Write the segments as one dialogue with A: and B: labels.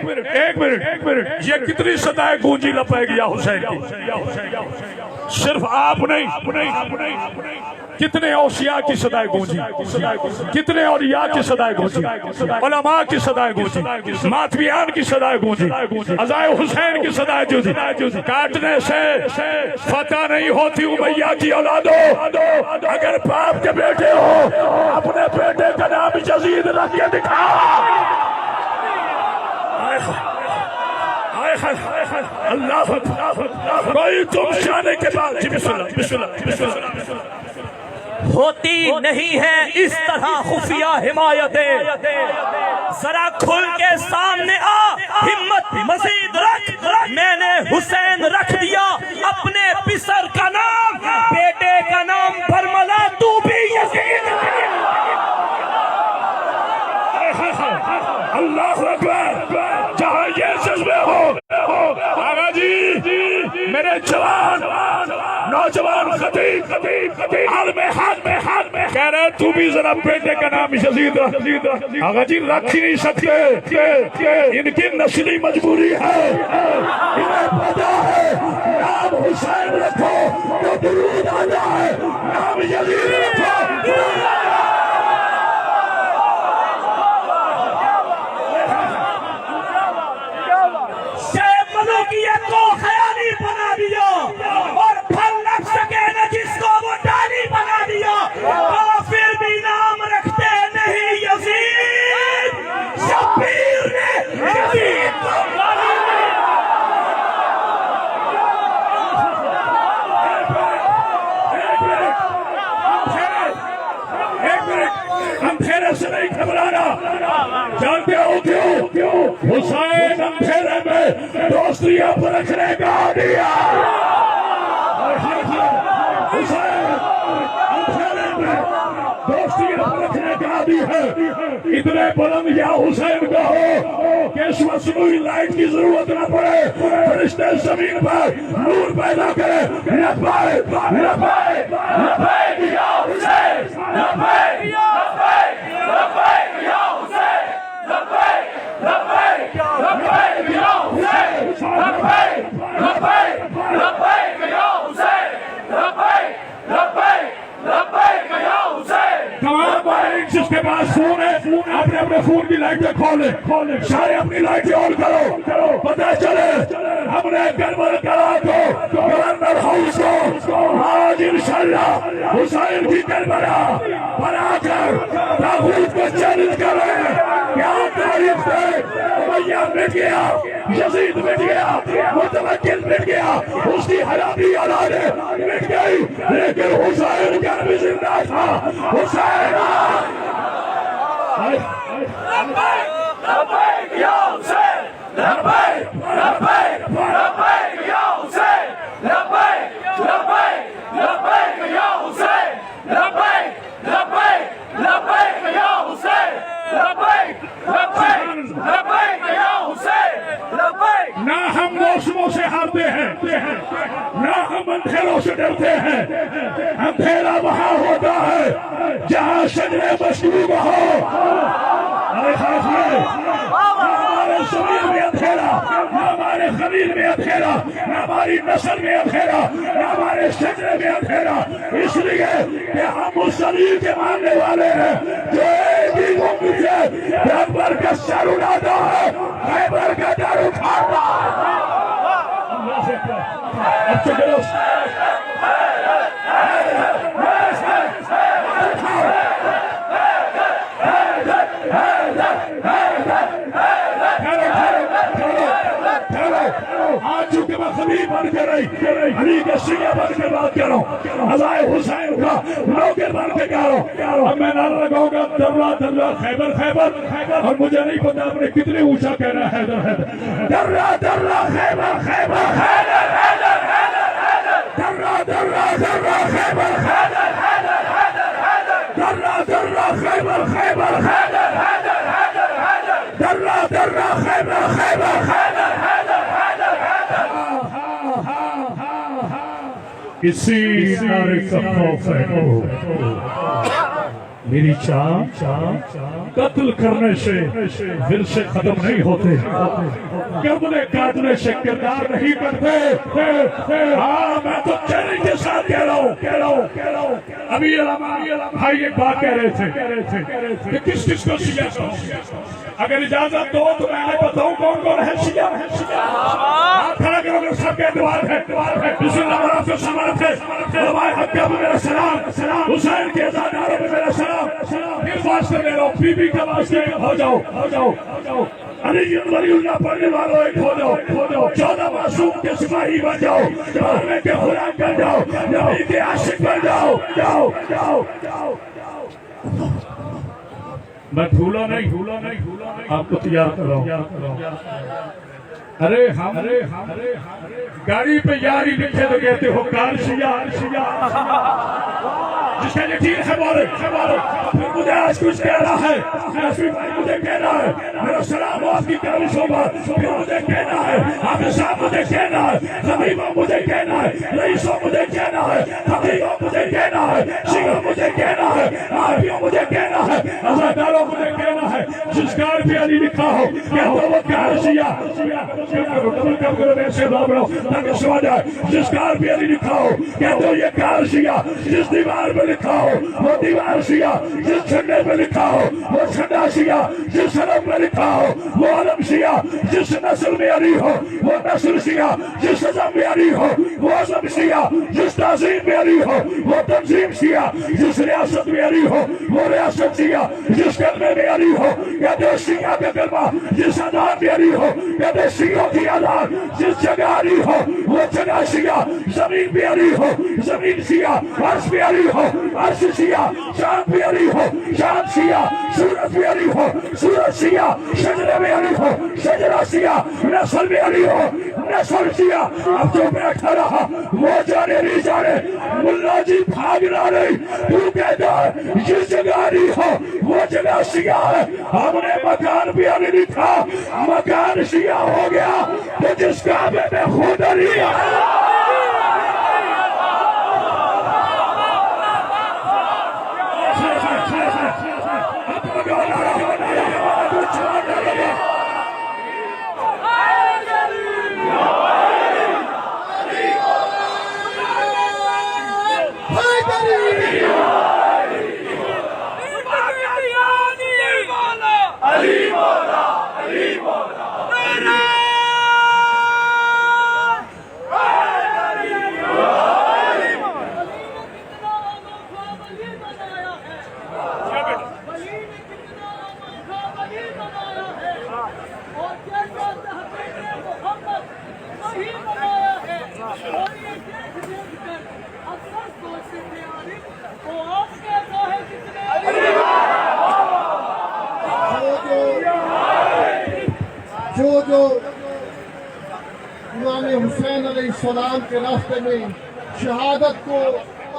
A: Minute, ये कितनी सदाएं गूंजी लपैगिया हुसैन की? सिर्फ आप नहीं, कितने औसिया की सदाएं गूंजी, कितने औलिया की सदाएं गूंजी, उलमा की सदाएं गूंजी, मातवियान की सदाएं गूंजी, अज़ाए हुसैन की सदाएं गूंजी। काटने से फतह नहीं होती उमैया की औलादो। अगर बाप के बेटे हो, अपने बेटे का नाम यजीद रख के दिखा। अल्लाह कोई तुम जाने के बाद
B: होती नहीं है इस तरह खुफिया हिमायतें। जरा खुल के सामने आ, हिम्मत मजीद रख। मैंने हुसैन रख दिया अपने पिसर का नाम, बेटे का नाम बरमला, तू भी यजीद।
A: अल्लाह अकबर। जहाँ ये जज्बे हो आगा जी, मेरे जवान नौजवान खतीब हाथ में कह रहे तू भी जरा बेटे का नाम यजीद रख। आगा जी रख ही नहीं सकते, इनकी नस्ली मजबूरी है। इन्हें पता है नाम हुसैन रखो तो दुरूद आता है, नाम यजीद रखो।
B: को खयाली बना दिया और फल लग सके न जिसको वो डाली बना दिया। काफिर भी नाम रखते नहीं यजीद, शब्बीर ने यजीद को
A: अंधेरे से नहीं घबराना। जानते हो क्यों? हुसैन अंधेरे में दोस्तियां परखने का दिया। हुसैन अंधेरे में दोस्तियां परखने का दी है। इतने बुलंद या हुसैन का हो कि इस वक्त कोई लाइट की जरूरत न पड़े, फरिश्ते जमीन पर नूर पैदा करे। लब्बैक लब्बैक लब्बैक या हुसैन, लब्बैक लब्बैक लब्बैक या हुसैन, लब्बैक लब्बैक लब्बैक या हुसैन, लब्बैक लब्बैक लब्बैक या हुसैन, लब्बैक लब्बैक लब्बैक या हुसैन। तमाम भाई जिसके पास फोन है अपने अपने फोन की लाइटें खोले, सारे अपनी लाइटें ऑन करो। पता चले हमने गड़बड़ करा तो गवर्नर हाउस को आज इंशाल्लाह हुसैन की गड़बड़ा बनाकर ताबूत को चैलेंज करे। क्या तारीफ है, उमैया मिट गया, यजीद मिट गया, मुतवक्किल मिट गया, उसकी हरामी औलादें मिट गई, लेकिन हुसैन का भी जिंदा था। हुसैन लब्बैक लब्बैक या हुसैन, लब्बैक लब्बैक लब्बैक या हुसैन, लब्बैक लब्बैक लब्बैक या हुसैन, लब्बैक लब्बैक लब्बैक या हुसैन, लब्बैक लब्बैक लब्बैक या हुसैन, लब्बैक। ना हम मौसमों से हारते हैं, ना हम अंधेरों से डरते हैं। अंधेरा वहाँ होता है जहाँ शजरे मशरूब हो। हमारे शरीर में अंधेरा, हमारे खमीर में अंधेरा, हमारी नस्ल में अंधेरा, हमारे शजरे में अंधेरा, इसलिए कि हम उस शरीर के मानने वाले हैं जो एक ही उम्र से खैबर का सर उड़ाता है, खैबर का डर उठाता है। अच्छा चलो आज चूंकि मैं खलीफ बन के रही अली के शिया बन के बात कर रहा हूँ, अज़ाए हुसैन का नौकर बन के कह रहा हूँ। अब मैं नारा लगाऊंगा दर्रा दर्रा खैबर खैबर, और मुझे नहीं पता आपने कितने ऊंचा कहना है हैदर हैदर, दर्रा दर्रा खैबर खैबर हैदर हैदर हैदर हैदर, दर्रा दर्रा दर्रा खैबर हैदर हैदर हैदर हैदर, दर्रा दर्रा खैबर खैबर हैदर हैदर हैदर हैदर, दर्रा दर्रा खैबर खैबर हैदर हैदर हैदर हैदर। किसी नारे का खौफ है मेरी चाह कत्ल करने से विरसे खत्म नहीं होते, गर्दने काटने से किरदार नहीं करते। हाँ, मैं तो चैलेंज के साथ कह रहा हूँ। अभी भाई एक बात कह रहे थे कि किस किस को शिया कहो। अगर इजाजत दो तो मैं आज बताऊं कौन कौन है शिया। आप खड़ा करोगे, सबके द्वार है। मेरा सलाम, हुसैन के आजादारों में मेरा सलाम। फिर वास्ते ले लो, बीबी का वास्ते हो जाओ। अली वलीउल्लाह पढ़ने वालों एक हो जाओ। 14 मासूम के सिपाही बन जाओ, में के गुलाम बन जाओ, नबी के आशिक बन जाओ। मैं भूला नहीं, आपको तैयार कर रहा हूँ। अरे हम गाड़ी पे यारी लिखे तो कहते हो कार शिया। जिसका यकीन है बोले। फिर मुझे आज कुछ कहना है, मुझे कहना है, मेरा सलाम आपकी काबिश होगा। फिर मुझे कहना है, हाफिज साहब मुझे कहना है, खलीफा मुझे कहना है, रईसों मुझे कहना है, खलीफा मुझे कहना है, शिया मुझे कहना है, आबियों मुझे कहना है, अज़ादारों मुझे कहना है। जिस कार पे अली लिखा हो क्या वो कार शिया। जिस कार पे अली लिखा हो क्या तो ये कार शिया। जिस दीवार पे लिखा हो वो दीवार शिया। जिस झंडे पे लिखा हो वो झंडा शिया। जिस सड़क पे लिखा हो वो अलम शिया। जिस नस्ल में अली हो वो नस्ल शिया। जिस अज़म में अली हो वो अज़म शिया। जिस तहजीब में अली हो वो तंजीम शिया। जिस रियासत में अली हो वो रियासत शिया। जिस कलमे में अली हो कहते शिया का कलमा। जिस आजाद में अली हो कहते शियों की आजाद। जिस जगह अली हो वो जगह शिया। जमीन पे अली हो जमीन शिया। अर्श पे अली हो अर्श शिया। चांद पे अली हो चांद शिया। सूरज पे अली हो सूरज शिया। शजरे में अली हो शजरा शिया। नस्ल में अली हो नस्ल शिया। अब जो बैठा रहा वो जाने नहीं जाने, मुल्ला जी भागना नहीं। तू कहता है जिस जगह अली हो वो जगह शिया है। हमने मकान पे अली लिखा, मकान शिया हो गया तो जिस काबे में खुद अली
C: जो इमाम हुसैन अलैहिस्सलाम के रास्ते में शहादत को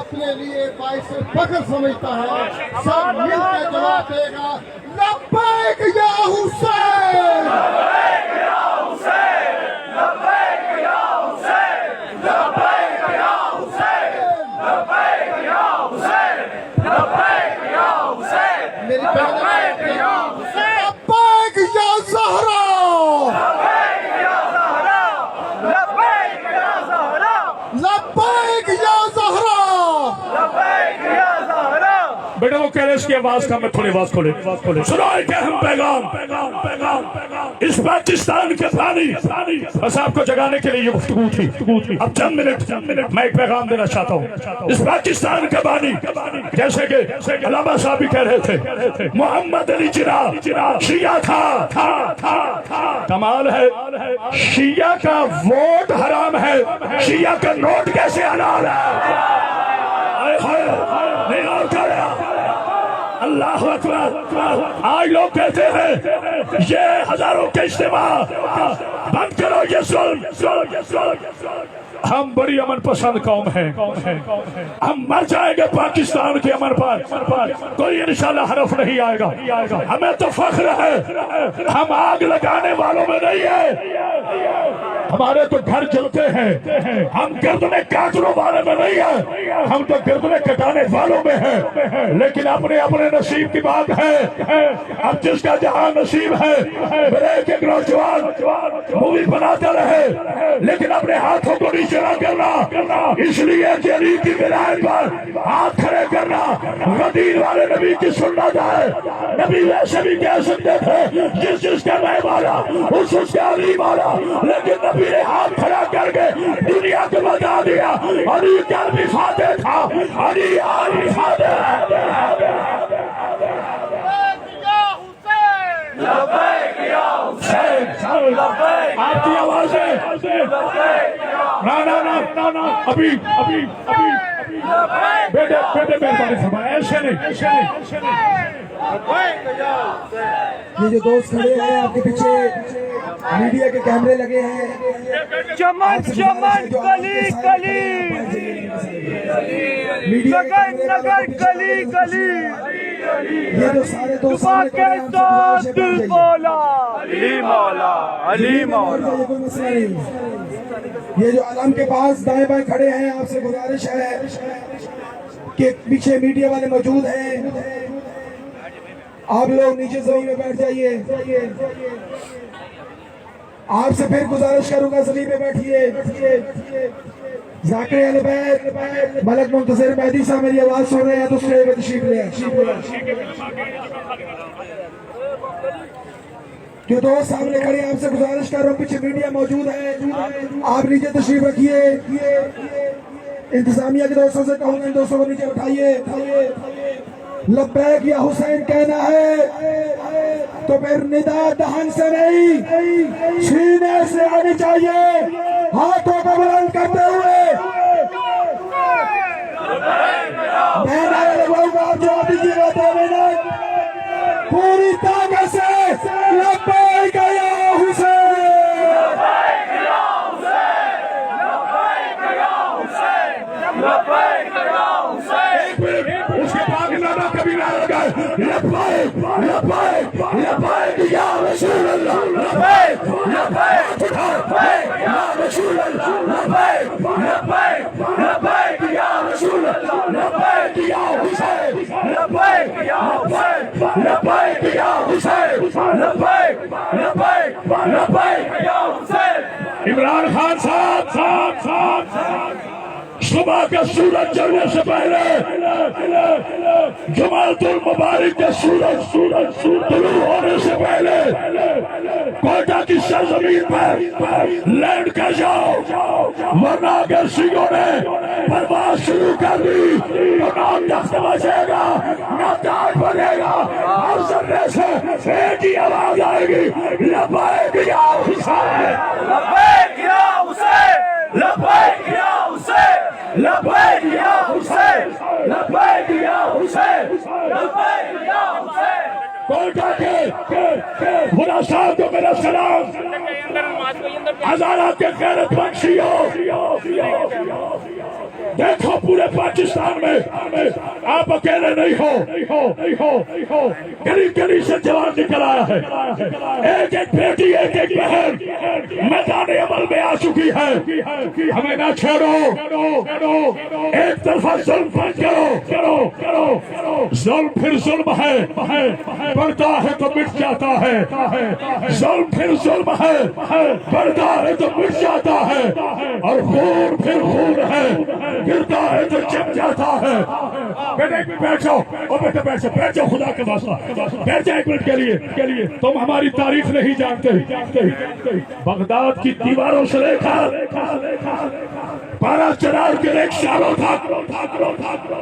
C: अपने लिए बाइस फख्र समझता है, सब मिलकर जवाब देगा लब्बैक या हुसैन।
A: लब्बैक या हुसैन, लब्बैक या हुसैन, लब्बैक या हुसैन, लब्बैक या हुसैन, लब्बैक या हुसैन,
C: मेरी
A: लब्बैक या हुसैन,
C: लब्बैक या ज़हरा,
A: लब्बैक या ज़हरा, लब्बैक या ज़हरा,
C: लब्बैक या ज़हरा,
A: लब्बैक या ज़हरा। बेटा वो कह रहे इसकी आवाज का मैं थोड़ी आवाज खोले सुनो एक अहम पैगाम इस पाकिस्तान के पानी बस आपको जगाने के लिए ये गुफ्तगू थी। अब चंद मिनट मैं एक पैगाम देना चाहता हूँ। इस पाकिस्तान के बानी जैसे कि अलामा साहब भी कह रहे थे मोहम्मद अली जिना शिया था। कमाल है शिया का वोट हराम है, शिया का नोट कैसे हलाल है। नहीं और क्या अल्लाह अकबर। आज लोग कहते हैं ये हजारों के इज्तिमा बंद करो, ये जुल्म। हम बड़ी अमन पसंद कौम हैं, हम मर जाएंगे पाकिस्तान के अमन पर, कोई इंशाल्लाह हरफ नहीं आएगा। हमें तो फख्र है हम आग लगाने वालों में नहीं है, हमारे तो घर जलते हैं, हम गर्दनें काटने वाले में नहीं है, हम तो गर्दनें कटाने वालों में है। लेकिन अपने अपने नसीब की बात है, अब जिसका जहां नसीब है। मेरे एक नौजवान मूवी बनाते रहे लेकिन अपने हाथों को नीचे न करना, इसलिए जेली की विलायत पर हाथ खड़े करना गदीर वाले नबी की सुन्नत है। नबी वैसे भी कह सकते थे जिसका मैं मारा उसका अली मारा, लेकिन नबी ने हाथ खड़ा करके दुनिया को बता दिया अली कल भी फाते था, अली आज भी फाते आपकी आवाज है ना अभी बेटे मेहरबानी फरमाएं, ऐसे नहीं।
D: ये जो दोस्त खड़े हैं आपके पीछे मीडिया के कैमरे लगे हैं,
B: चमन चमन गली गली
D: मीडिया के
B: नगर
D: कैमरे
B: नगर गली गली
D: ये जो सारे दोस्त सामने खड़े हैं,
B: के
D: आप
B: साथ
D: सब
B: दिल
D: पीछे बैठ
B: मौला अली मौला अली
D: जाइए।
B: मौला
D: ये कोई मसला नहीं। ये जो आलम के पास दाएं बाएं खड़े हैं, आपसे गुजारिश है कि पीछे मीडिया वाले मौजूद हैं, आप लोग नीचे जमीन में बैठ जाइए। आपसे फिर गुजारिश करूंगा जमीन में बैठिए। जाकिर अहले बैत मलक मुंतज़िर मेहदी साहब मेरी आवाज सुन रहे हैं तो स्टेज पे तशरीफ ले आए। जो दोस्त सामने खड़े हैं आपसे गुजारिश कर रहा हूँ, पीछे मीडिया मौजूद है, आप नीचे तशरीफ रखिए। इंतजामिया के दोस्तों से कहूँगा इन दोस्तों को नीचे उठाइए। लब्बैक या हुसैन कहना है तो फिर निदा दहन से नहीं सीने से आनी चाहिए, हाथों को बुलंद करते हुए। मैं नारा लगवाऊंगा, आप जवाब दीजिएगा 2 मिनट पूरी ताकत से। लब्बैक या हुसैन,
A: उसके बाद नारा कभी ना लगा लब्बैक लब्बैक लब्बैक या रसूल अल्लाह, लब्बैक लब्बैक या रसूल अल्लाह, लब्बैक लब्बैक लब्बैक या रसूल अल्लाह, लब्बैक या हुसैन, लब्बैक या हुसैन, लब्बैक या हुसैन, लब्बैक लब्बैक लब्बैक या हुसैन। इमरान खान साहब सुबह का सूरज चढ़ने से पहले जुमातुल मुबारक का सूरज शुरू होने से पहले कोटा की सरजमीन पर लैंड कर जाओ, वरना अगर सिंहों ने बर्बाद शुरू कर दी तो ना तख्त बचेगा ना ताज बनेगा। हर जर्रे से एक ही आवाज आएगी, लब्बैक या हुसैन, लब्बैक या हुसैन, लब्बैक या हुसैन, लब्बैक या हुसैन, लब्बैक या हुसैन, लब्बैक या हुसैन। कोटा के खुदा साहब को मेरा सलाम। अदालत के गैरत बख्शियो। देखो पूरे पाकिस्तान में आप अकेले नहीं हो, गली गली से जवान निकल आया है। एक एक बेटी एक एक बहन मैदान अमल में आ चुकी है। हमें ना छोड़ो, एक तरफा जुल्म बंद करो। जुल्म फिर जुल्म है, बढ़ता है तो मिट जाता है। जुल्म फिर जुल्म है, बढ़ता है तो मिट जाता है। और खून फिर खून है, गिरता है तो जम जाता है। बेटे बैठ जाओ, बैठ जाओ, खुदा का वास्ता बैठ जाओ 1 मिनट के लिए। तुम हमारी तारीख नहीं जानते। बगदाद की दीवारों से लेकर पारा चनार के रिक्शारों तक,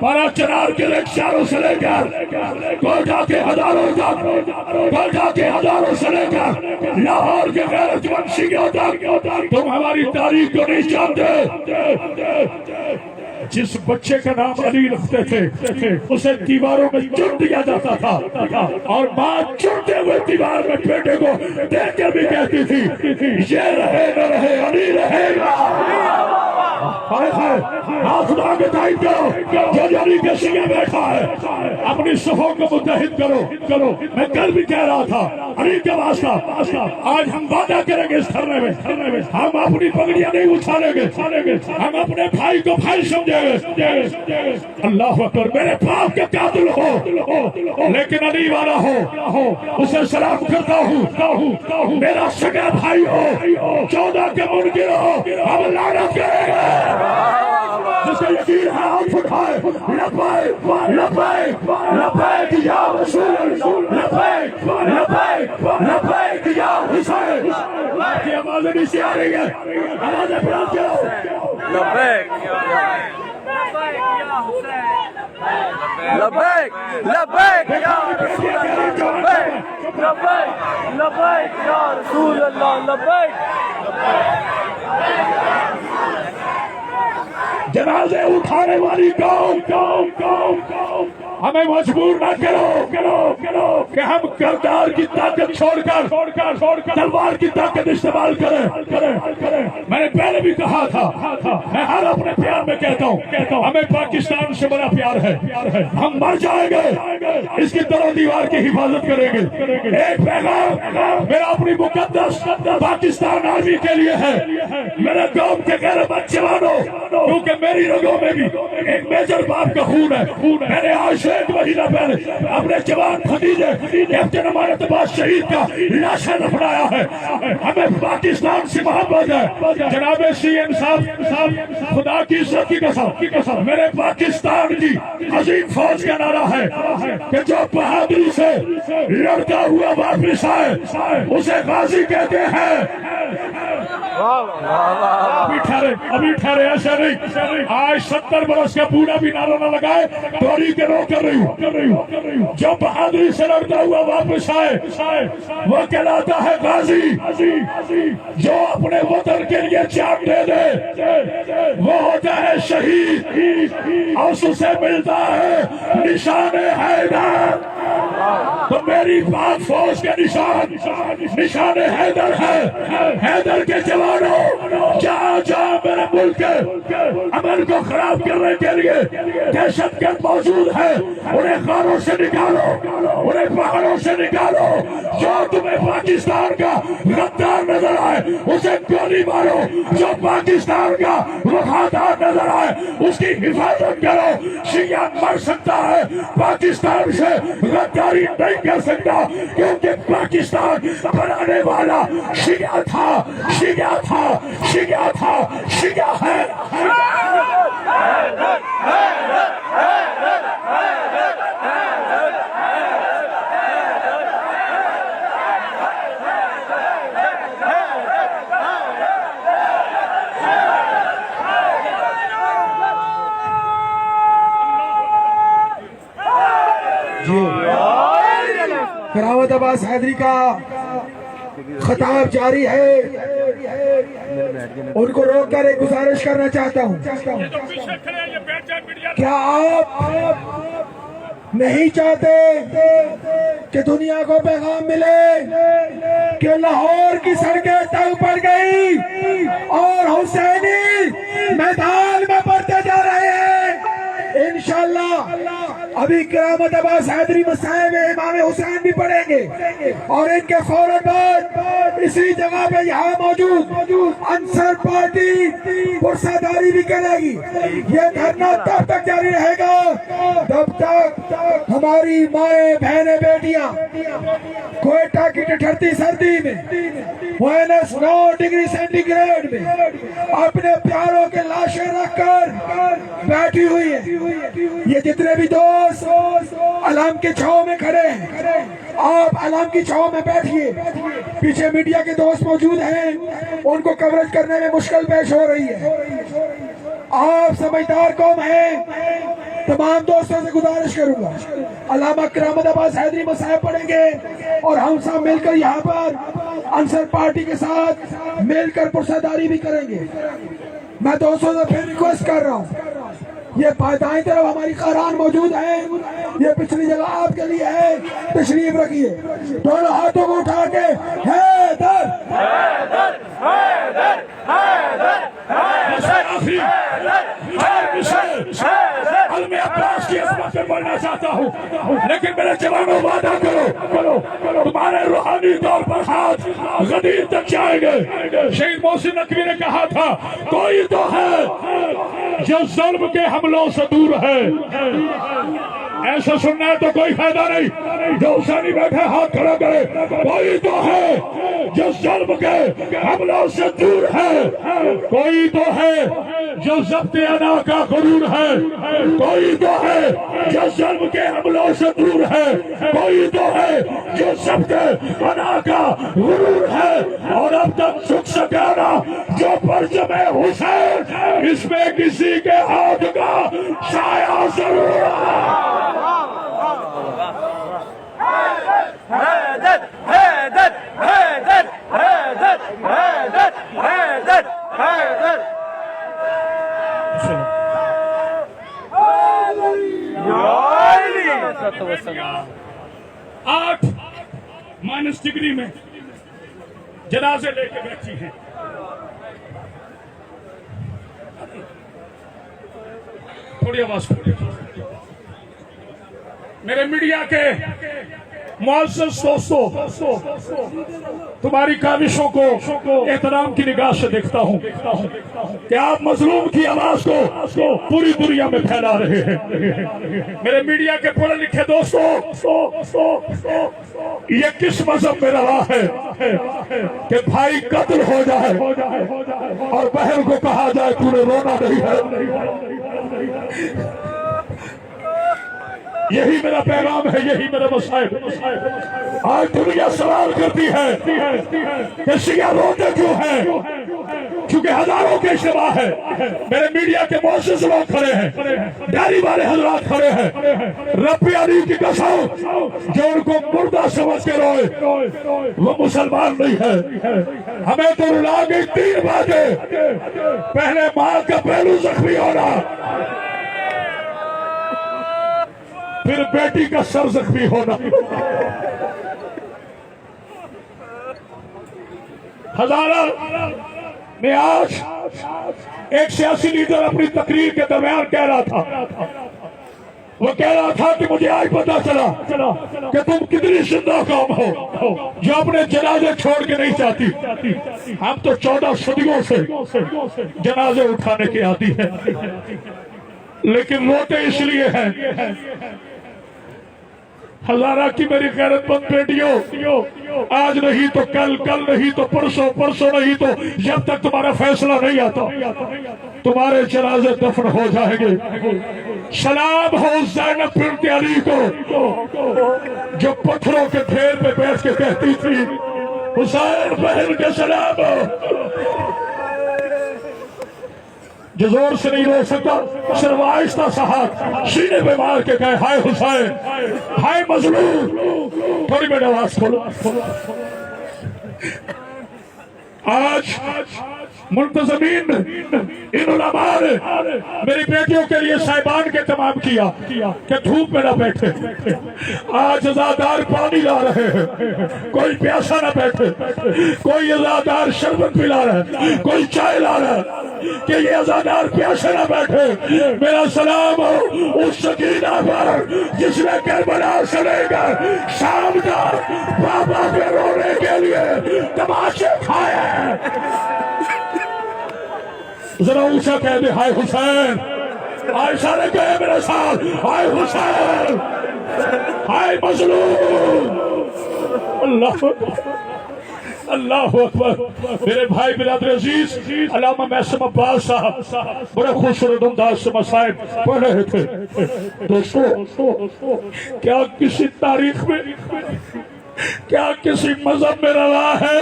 A: पारा चनार के रिक्शारों से लेकर कोटा के हजारों तक, कोटा के हजारों से लेकर लाहौर के गैरतमंशियों तक तुम हमारी तारीख को नहीं जानते। जिस बच्चे का नाम अली रखते थे उसे दीवारों में चुन दिया जाता था, और माँ चुनते हुए दीवार में बेटे को देख कर भी कहती थी ये रहे न रहे अली रहेगा। हाथ उठा के तायद करो, जो जारी के सीने बैठा है अपनी सफों को मुत्तहिद करो। मैं कल भी कह रहा था अली के वास्ता, आज हम वादा करेंगे इस धरने में हम अपनी पगड़ियां नहीं उछालेंगे, हम अपने भाई को भाई समझेंगे। अल्लाह अकबर। मेरे बाप के कातिल हो लेकिन अली वाला हो, उसे सलाम करता हूँ। मेरा सगा भाई हो, 14 के मुनकिर हो, हम लानत करेंगे। जिसे यकीन है हाथ उठाए, लब्बैक लब्बैक लब्बैक या रसूल अल्लाह, लब्बैक लब्बैक लब्बैक या हुसैन। की आवाज़ें नीचे आ रही है, आवाज़ें बुलंद करो।
B: लब्बैक लब्बैक लब्बैक या रसूल अल्लाह, लब्बैक लब्बैक लब्बैक या रसूल अल्लाह, लब्बैक।
A: जनाजे उठाने वाली कौम हमें मजबूर न करो कि हम करतार की ताकत छोड़कर तलवार की ताकत इस्तेमाल करें। मैंने पहले भी कहा था, मैं हर अपने प्यार में कहता हूँ हमें पाकिस्तान से बड़ा प्यार है। हम मर जाएंगे, इसकी तरह दीवार की हिफाजत करेंगे। एक पैगाम मेरा अपनी मुकद्दस पाकिस्तान आर्मी के लिए है, मेरे कौम के गैरतमंद जवानों, क्योंकि मेरी रगों में भी एक मेजर बाप का खून है। मैंने आज से 1 महीना पहले अपने जवान भतीजे कैप्टन अमानत अब्बास शहीद का लाशा दफनाया है। हमें पाकिस्तान से मोहब्बत है। जनाब CM साहब, खुदा की इज्जत की कसम, मेरे पाकिस्तान की अजीम फौज का नारा है कि जो बहादुरी से लड़ता हुआ वापिस आए उसे गाजी कहते हैं। अभी ठहरे ऐसा नहीं। आज 70 बरस का पूरा भी नारा न लगाए, दौड़ी के रो कर रही हूँ। जो बहादुरी से लड़ता हुआ वापस आए वो कहलाता है गाजी। जो अपने वतन के लिए जान दे दे वो होता है शहीद, और उससे मिलता है निशान हैदर। तो मेरी पाक फौज के निशान हैदर है। हैदर के जवानों, जहाँ जहाँ मेरे मुल्क के अमन को खराब करने के लिए दहशतगर्द मौजूद है, उन्हें खानों से निकालो, उन्हें पहाड़ों से निकालो। जो तुम्हें पाकिस्तान का गद्दार नजर आए उसे गोली मारो, जो पाकिस्तान का वफादार नजर आए उसकी हिफाजत करो। शिया मर सकता है, पाकिस्तान से गद्दारी नहीं कर सकता, क्योंकि पाकिस्तान बनाने वाला शिया था, शिया था, शिया था, शिया है।
D: करामत अब्बास हैदरी का खिताब जारी है। उनको रोककर एक गुजारिश करना चाहता हूँ, क्या आप नहीं चाहते कि दुनिया को पैगाम मिले कि लाहौर की सड़कें तंग पड़ गई और हुसैनी मैदान में बढ़ते जा रहे हैं। इंशाअल्लाह अभी करामत अब्बास हैदरी मसाए में इमाम हुसैन भी पढ़ेंगे और इनके फौरन बाद इसी जगह पे यहाँ मौजूद अंसर पार्टी पुरसादारी भी करेगी। ये धरना तब तक जारी रहेगा जब तक हमारी माए बहने बेटियां कोयटा की ठिठुरती सर्दी में -9 डिग्री सेंटीग्रेड में अपने प्यारों के लाशें रखकर बैठी हुई है। ये जितने भी दोस्त अलाम के छांव में खड़े हैं, आप अलाम की छांव में बैठिए। पीछे मीडिया के दोस्त मौजूद हैं, उनको कवरेज करने में मुश्किल पेश हो रही है। आप समझदार कौम हैं, तमाम दोस्तों से गुजारिश करूंगा, अल्लामा करामत अब्बास हैदरी मसाइब पढ़ेंगे और हम सब मिलकर यहाँ पर अंसर पार्टी के साथ मिलकर पुरसादारी भी करेंगे। मैं दोस्तों से फिर रिक्वेस्ट कर रहा हूँ, ये दाएं तरफ हमारी क़रान मौजूद है, ये पिछली जगह आपके लिए है, तशरीफ रखिए। दोनों हाथों को उठा के हैदर हैदर हैदर हैदर
A: चाहता हूँ, लेकिन मेरे जवानों वादा करो तुम्हारे रूहानी तौर पर हाथ गदीर तक जाएंगे। शहीद मोहसिन नकवी ने कहा था, कोई तो है जो जुल्म के हमलों से दूर है। ऐसा सुनना है तो कोई फायदा नहीं, जो हुसैनी बैठे हाथ खड़ा करे। कोई तो है जो जुल्म के हमलों से दूर है, कोई तो है जो ज़ब्त अना का गुरूर है, कोई तो है जो जुल्म के हमलों से दूर है, कोई तो है जो ज़ब्त अना का गुरूर है। और अब तक झुक सका ना जो परचम हुसैन, इसमें किसी के हाथ का साया जरूर है।
B: हैदर हैदर हैदर हैदर हैदर हैदर हैदर।
A: 8 डिग्री में जनाजे लेके बैठी हैं। थोड़ी आवाज मेरे मीडिया के मुअज़्ज़ज़ दोस्तों, तुम्हारी काविशों को एहतराम की निगाह से देखता हूँ कि आप मजलूम की आवाज को पूरी दुनिया में फैला रहे हैं। मेरे मीडिया के पढ़े लिखे दोस्तों, ये किस मजहब में रहा है कि भाई कत्ल हो जाए और बहन को कहा जाए तूने रोना नहीं है। यही मेरा पैगाम है, यही मेरा मसाइब। आज दुनिया सवाल करती है कि शिया रोते क्यों हैं? क्योंकि हजारों के इज्तिमा है। मेरे मीडिया के मुअज़्ज़िज़ लोग खड़े हैं, डायरी वाले हजरात खड़े हैं। रब्बी अली की कसम, जो उनको मुर्दा समझ के रोए वो मुसलमान नहीं है। हमें तो रुला गई 3 बातें। पहले मां का पहलू जख्मी होना, फिर बेटी का सर जख्मी होना। हजारा में आज एक सियासी लीडर अपनी तकरीर के दरमियान कह रहा था, वो कह रहा था कि मुझे आज पता चला कि तुम कितनी जिंदा कौम हो जो अपने जनाजे छोड़ के नहीं चाहती। हम तो 14 सदियों से जनाजे उठाने की आती है, लेकिन रोते इसलिए हैं। हजारा की मेरी गैरतमंद बेटियों, आज नहीं तो कल, कल नहीं तो परसों, परसों नहीं तो जब तक तुम्हारा फैसला नहीं आता तुम्हारे जनाजे दफन हो जाएंगे। सलाम हो ज़ैनब बिन्त अली को, जो पत्थरों के ढेर पे बैठ के कहती थी, हुसैन बहन के सलाम हो। जो जोर से नहीं रो सकता, सिर्फ आहिस्ता सा हाथ सीने पे मार के कहे, हाय हुसैन, हाय मजलूम। थोड़ी मेरी आवाज खोलो। आज मुंतज़मीन इन उलमा ने मेरी बेटियों के लिए साहिबान के तमाम किया कि धूप में न बैठे। आज अज़ादार पानी ला रहे हैं, कोई प्यासा न बैठे। कोई अज़ादार शरबत पिला रहा है, कोई चाय ला रहा है कि ये अज़ादार प्यासे न बैठे। मेरा सलाम हो उस सकीना पर जिसने करबला से लेकर शाम तक बाबा के रोने के लिए तमाशे खाए। जरा ऊंचा कह दे, हाय हुसैन। आयशा ने कहे मेरे साथ, हाय हुसैन, हाय मजलूम। अल्लाह अल्लाह अकबर। मेरे भाई बिरादर अजीज, अल्लामा महसूम अब्बास साहब बड़े खूबसूरत अंदाज से मसाइब पढ़ रहे थे। दोस्तों, क्या किसी तारीख में, क्या किसी मजहब में रहा है?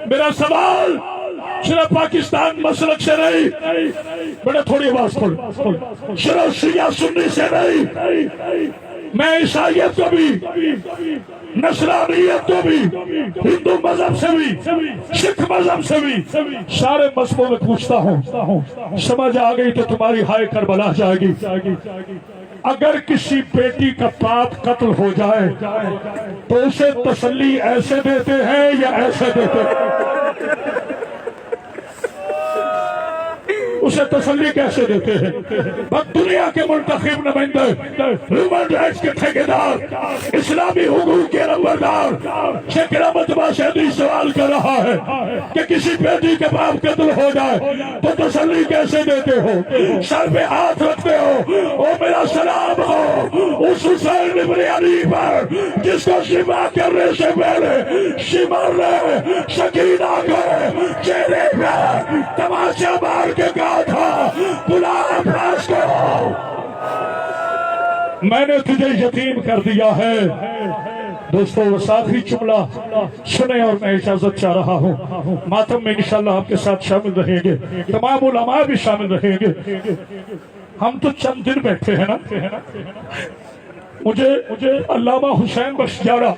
A: मेरा सवाल सिर्फ पाकिस्तान मसलक से नहीं, बड़े थोड़ी आवाज खोल, सिर्फ शिया सुन्नी से नहीं, मैं ईसाइयत को भी, नस्रानियत को भी, हिंदू मजहब से भी, सिख मजहब से भी, सारे मजहबों में पूछता हूँ। समझ आ गई तो तुम्हारी हाय करबला जाएगी। अगर किसी बेटी का बाप कत्ल हो जाए तो उसे तसल्ली ऐसे देते हैं या ऐसे देते हैं? उसे तसल्ली कैसे देते हैं? बस दुनिया के मुंतखब नुमाइंदे, ह्यूमन राइट्स के ठेकेदार, इस्लामी हुकूक के नंबरदार शेखरामत बाशेदी सवाल कर रहा है कि किसी बेटी के बाप कत्ल हो जाए तो तसल्ली कैसे देते हो? सर पे हाथ रखते हो? ओ मेरा सलाम हो उस हुसैन इब्न अली पर जिसको शिमा करने से पहले शिमर ने सकीना के चेहरे पे तमाचा मार के कहा था, बुला अब्बास को, मैंने तुझे यतीम कर दिया है। दोस्तों वो आखिरी जुमला सुने और मैं इजाजत चाह रहा हूँ। मातम में इंशाल्लाह आपके साथ शामिल रहेंगे, तमाम उलमा भी शामिल रहेंगे। हम तो चंद दिन बैठे हैं ना। मुझे अल्लामा हुसैन बख्तियारा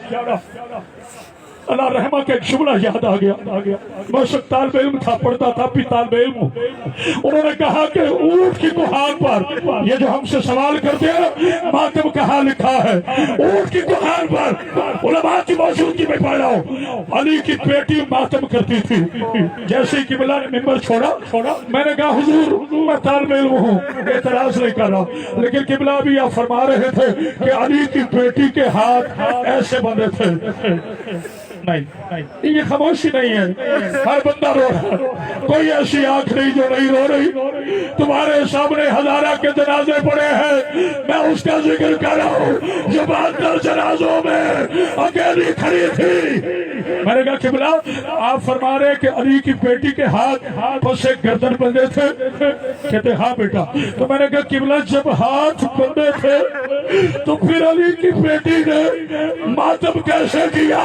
A: अल्लाह रहमा का एक जुमला याद आ गया। मैं उस वक्त तालिब इल्म था, पढ़ता था, भी तालिब इल्म हूं। उन्होंने कहा कि ऊंट की कुहान पर, ये जो हमसे सवाल करते हैं मातम कहाँ लिखा है, ऊंट की कुहान पर उलमा की मौजूदगी में पढ़ रहा हूं, अली की बेटी मातम करती थी। जैसे ही किबला ने मिंबर छोड़ा मैंने कहा हुजूर मैं तालिब इल्म हूँ, एतराज नहीं कर रहा, लेकिन किबला भी आप फरमा रहे थे कि अली की बेटी के हाथ ऐसे बंधे थे। नहीं, ये खामोशी नहीं है, हर बंदा रो रहा, कोई ऐसी आंख नहीं जो नहीं रो रही। तुम्हारे सामने हजारा के जनाजे पड़े हैं, मैं उसका जिक्र कर रहा हूँ जो 72 जनाजों में अकेली खड़ी थी। मैंने कहा किबला आप फरमा रहे कि अली की बेटी के हाथ से गर्दन बंधे थे? कहते हाँ बेटा। तो मैंने कहा किबला जब हाथ बंधे थे तो फिर अली की बेटी ने मातम कैसे किया?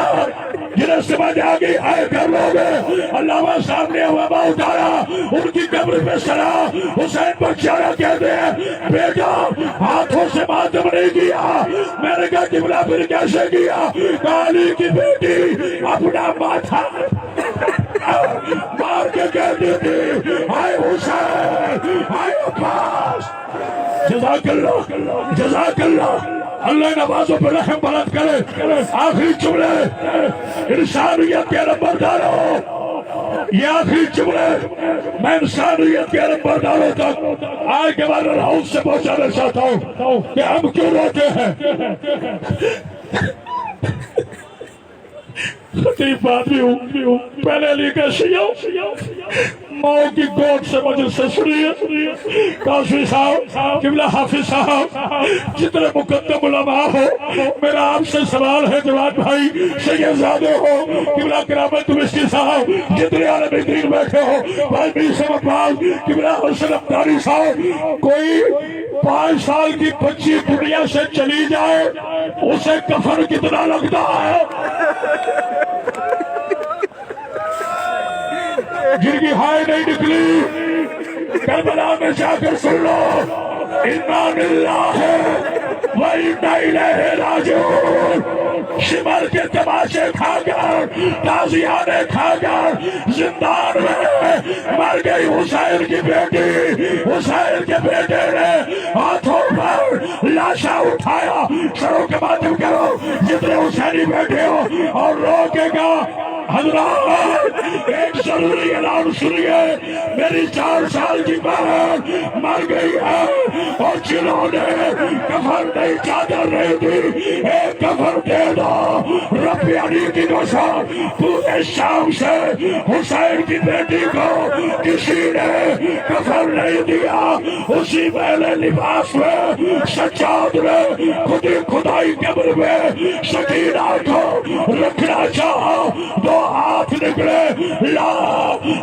A: जिन्हें समझ आ गई आए कर लोगे। अल्लामा साहब ने वबा उतारा, उनकी कब्र पे सरा, हुसैन बख्तियारा कहते हैं बेटा हाथों से मातम नहीं किया। मैंने कहा किबला फिर कैसे किया? अली की बेटी अपना माथा मार के कहती थी हाय हुसैन हाय अब्बास। जज़ाकल्लाह अल्लाह नवाजों पर रहम बुलंद करे। आखिरी जुमले इंसानियत के नंबरदारों, ये आखिरी जुमले मैं इंसानियत के नंबरदारों तक आज के बाद हाउस से पहुंचाना चाहता हूँ कि हम क्यों रोते हैं। खतीब आदमी हूँ, पहले लिखा माओ की गोद से मजलिस से सुनिए काशी साहब, किबला हाफिज साहब, जितने मुकद्दम उलमा हो, मेरा आपसे सवाल है जवान भाई सैयदजादे हो, किबला करामत मिस्की साहब, जितने आलम दीन बैठे हो, भाई मीर अब्बास, किबला हसन अब्दारी साहब, कोई 5 साल की बच्ची दुनिया से चली जाए उसे कफन कितना लगता है? जिनकी हाय नहीं निकली करबला में जाकर सुन लो, इन्ना लिल्लाहि व इन्ना इलैहि राजिऊन। शिमर के तमाशे खाकर, ताज़ियाने खाकर जिंदान में मर गई हुसैन की बेटी। हुसैन के बेटे ने हाथों पर लाशा उठाया। सरों के माध्यम करो जितने हुसैनी बैठे हो और रोकेगा हजरात एक जरूरी ऐलान सुनिए। मेरी 4 साल की बहन मर गई है और जिन्होंने कफन नहीं चादर नहीं दी, एक कफन दे दो। रब्बी अली की कसम पूरे शाम से हुसैन की बेटी को किसी ने कफन नहीं दिया। उसी पहले लिबास में सज्जाद ने खुदी खुदाई कब्र में सकीना को रखना चाहा। 2 हाथ निकले, ला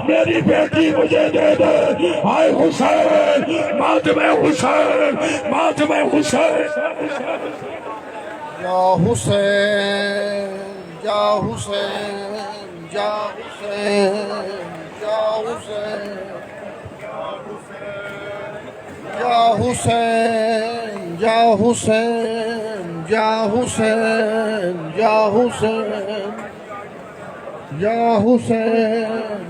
A: मेरी बेटी मुझे दे दे। हाय हुसैन, मातमे हुसैन, मातमे हुसैन।
C: या हुसैन, या हुसैन, या हुसैन, या हुसैन, या हुसैन, या हुसैन, या हुसैन, या हुसैन, या हुसैन।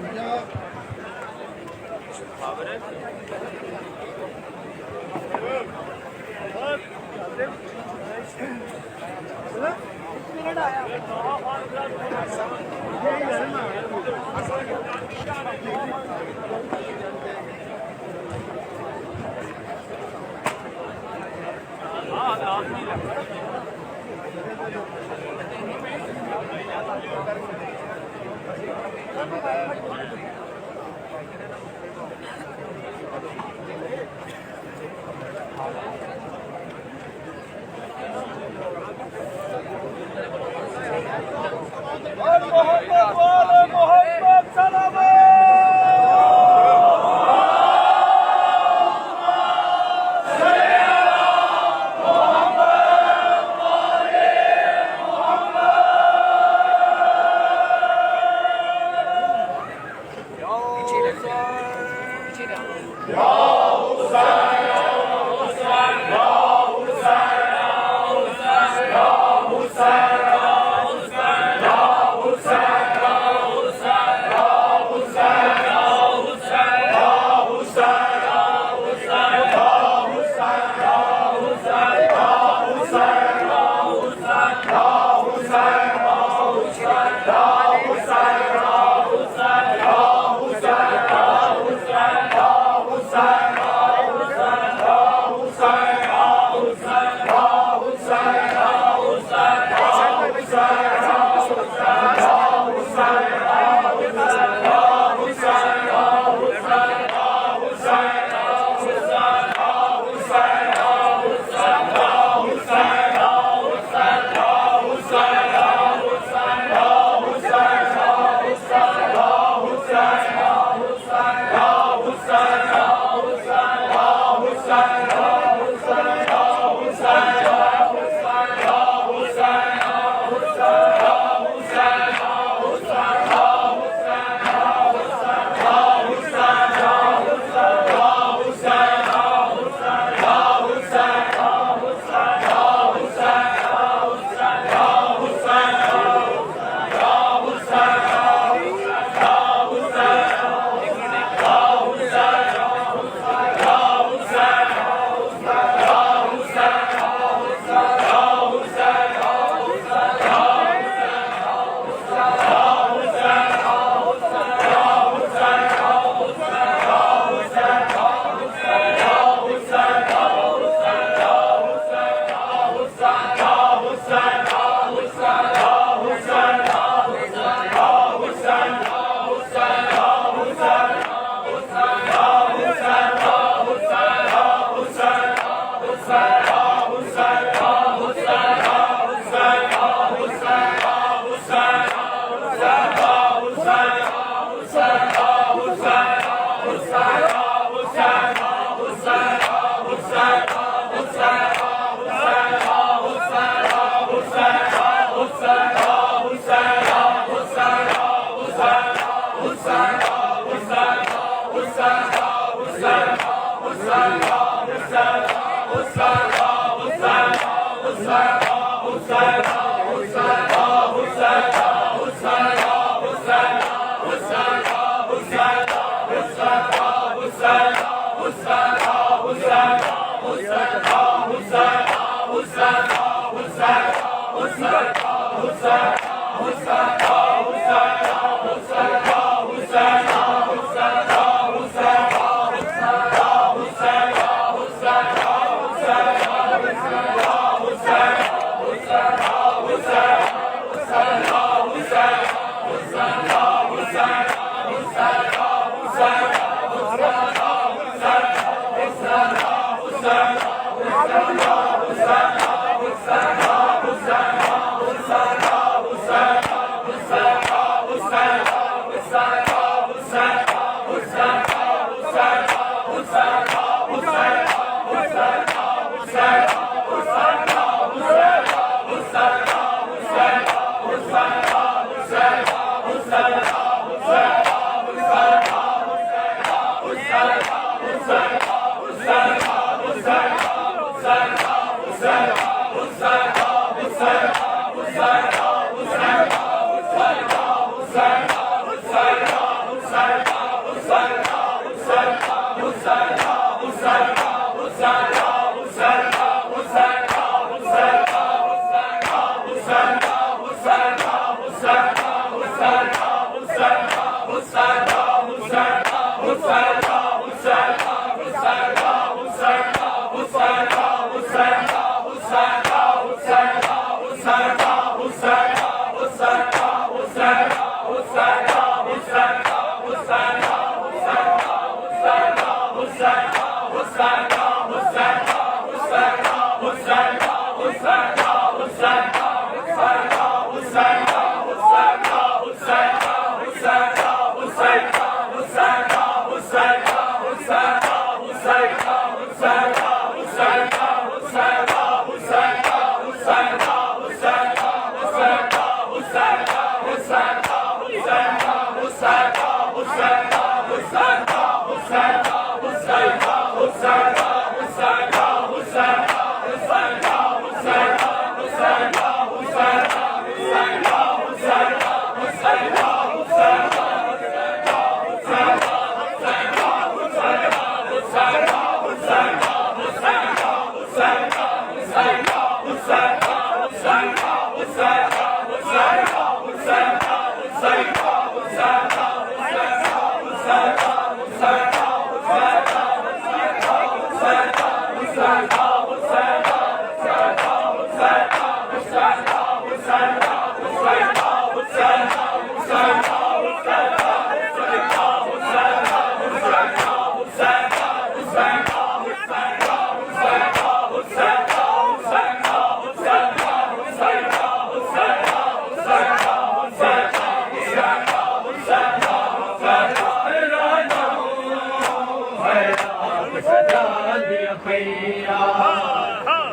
E: पैया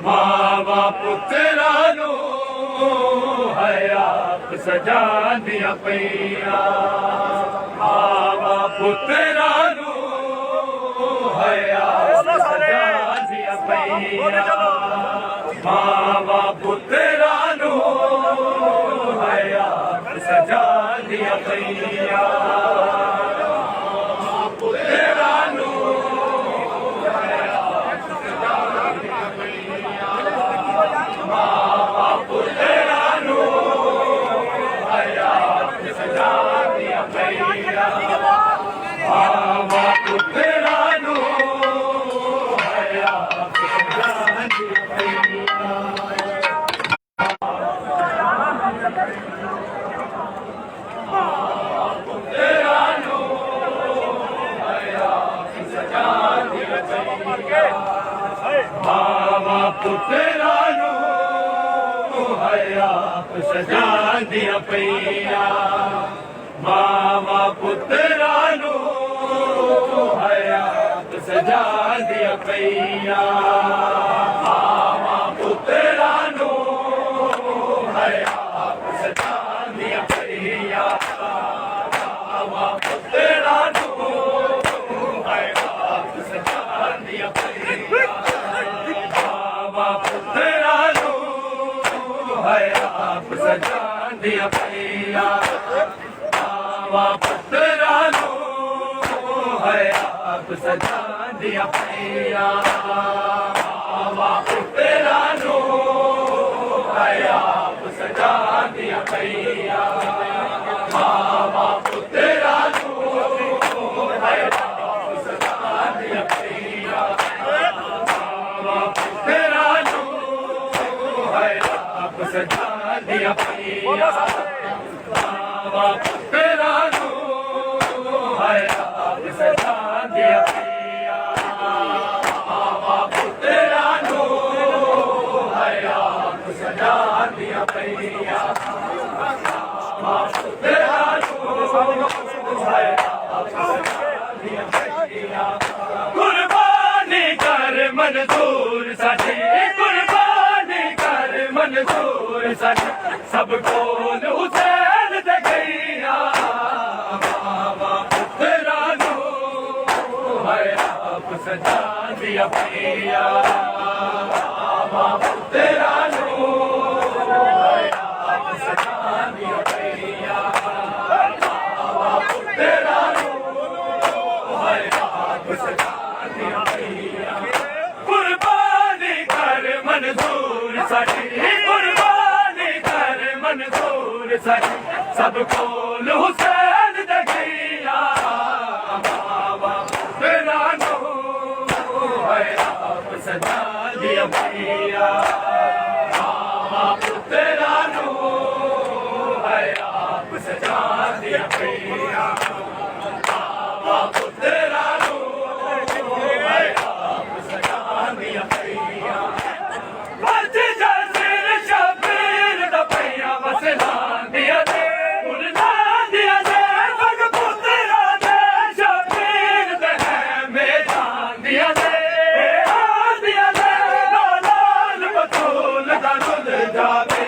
E: मावा पुत्रा नो हयात सजा दिया पैया मावा पुत्रा नो हयात सजा दिया पैया मावा पुत्रा नो हयात सजा दिया पैया पुत्रा नो हयात सजा दिया पैया मावा पुत्रा नो हयात सजा दिया पैया मावा पुत्रा नो हयात सजा दिया पैया मावा पुत्रा नो हयात सजा दिया पैया पुत्रा नो हयात सजा दिया पैया मावा पुत्रा नो हयात सजा दिया पैया मावा पुत्रा नो हयात सजा दिया पैया मावा पुत्रा नो हयात सजा दिया पैया मावा पुत्रा नो हयात सजा दिया पैया मावा पुत्रा नो हयात सजा दिया पैया मावा पुत्रा नो हयात सजा दिया पैया मावा पुत्रा नो हयात सजा दिया पैया कुर्बानी कर मंजूर साथी कुर्बानी कर मंजूर साथी सबको हुसैन दे गैया मावा पुत्रा नो हयात सजा दिया पैया मावा पुत्रा नो हयात सजा दिया पैया मावा पुत्रा नो हयात सजा दिया पैया कुर्बानी कर मंजूर साथी कुर्बानी कर मंजूर साथी सबको हुसैन दे गैया मावा पुत्रा नो हयात सजा दिया पैया मावा पुत्रा नो हयात सजा दिया पैया मावा पुत्रा नो हयात सजा दिया पैया बच जसीर शबीर दा पैया वसला दिया दे उड़ना दिया दे पग पुत्रा दे शबीर दे है मैदान दिया दे दिया दे लाल बतूल दा रुल जावे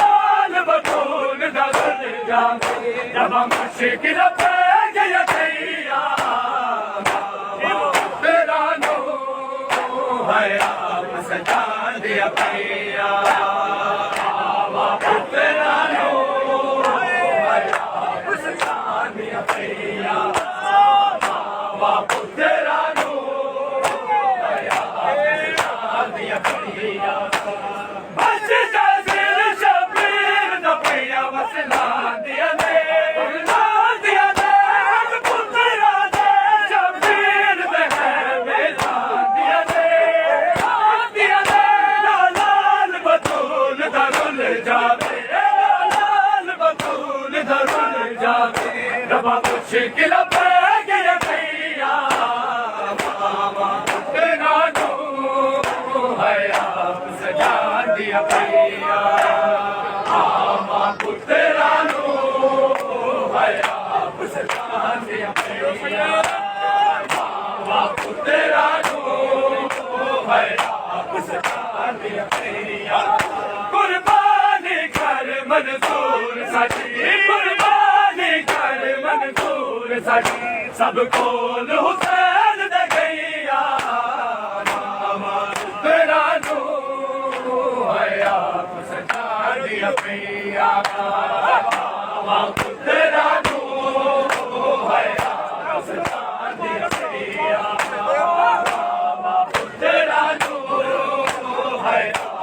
E: लाल बतूल दा रुल जावे जब मुश्किल पे गया थैया तेरा नो हयात सजा दिया पैया मावा पुत्रा नो हयात सजा दिया पैया मावा पुत्रा नो हयात सजा दिया पैया बच जसीर शबीर दा पैया वसला दिया दे उड़ना दिया दे पुत्रा दे शबीर दे है मैदान दिया दे लाल बतूल दा रुल जावे लाल बतूल दा रुल जावे रबा मुश्किल पे गया भैया मावा पुत्रा नो हयात सजा दिया पैया मावा पुत्रा नो हयात सजा दिया पैया मावा पुत्रा नो है आप सरकार दिया पैया कुर्बानी कर मंजूर साडी कुर्बानी कर मंजूर साडी सब कोल हुसैन दे गैया मामा तेरा नू है आप सरकार दिया पैया मामा तेरा नू है आप सरकार दिया पैया मामा तेरा नू है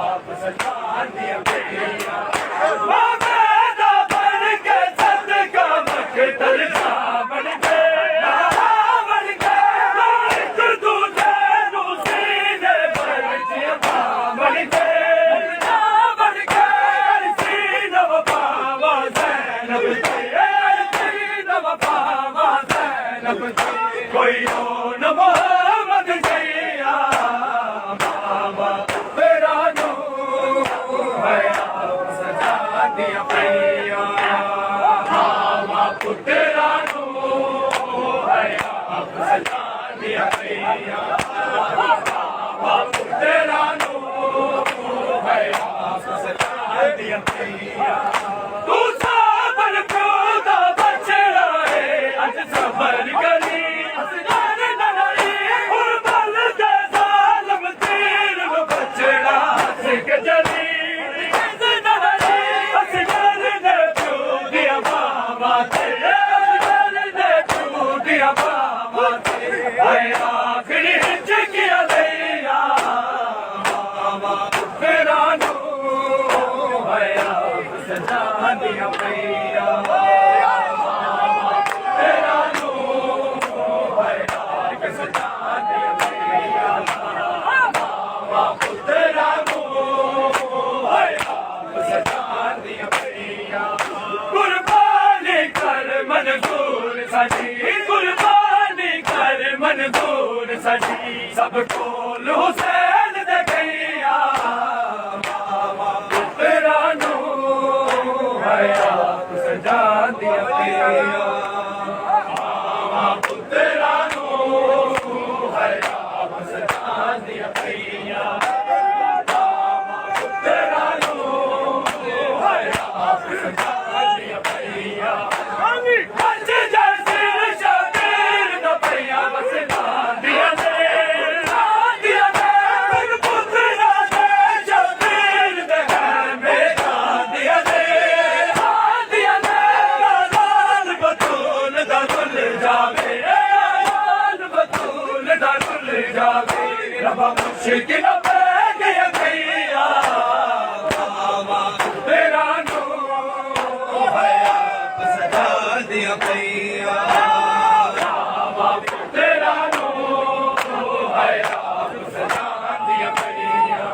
E: आप सरकार दिया पैया मामा बन के सदका मकतल का बन के बन के एक दूजे नू सीने पर जिया बन के बन के सीने बाबा ज़ैनब सीने बाबा ज़ैनब कोई न मोहम्मद जैया बाबा तेरा नू है आप सजा दिया पैया मामा तेरा नू है आप सजा दिया पैया मामा तेरा नू है आप सजा दिया पैया तू साबर प्योदा बचड़ा है अज सबर करी असगान नई और बल दे जालम तीर नु बचड़ा सिक जली असगान ने चूदिया बाबा ते असगान ने चूदिया बाबा ते आए आखिरी हिच किया लैया बाबा तेरा नू है आप सजा दिया पैया मामा तेरा नू है आप सजा दिया पैया मामा तेरा नू है आप सजा दिया पैया कुर्बानी कर मंजूर साडी कुर्बानी कर मंजूर साडी सब कोल हुसैन दे गैया मामा तेरा नू है आप सजा दिया पैया मामा तेरा नू है आप सजा दिया पैया मामा तेरा नू है आप सजा दिया पैया आज जैसे शबीर दा पैया बस दिया दे फिर पुत्रा दे शबीर दे मेरा दिया दे लाल बतूल दा दुल जावे लाल बतूल दा दुल जावे रबा मुश्किल पे गया गैया मामा तेरा नू है आप सजा दिया पैया मामा तेरा नू है आप सजा दिया पैया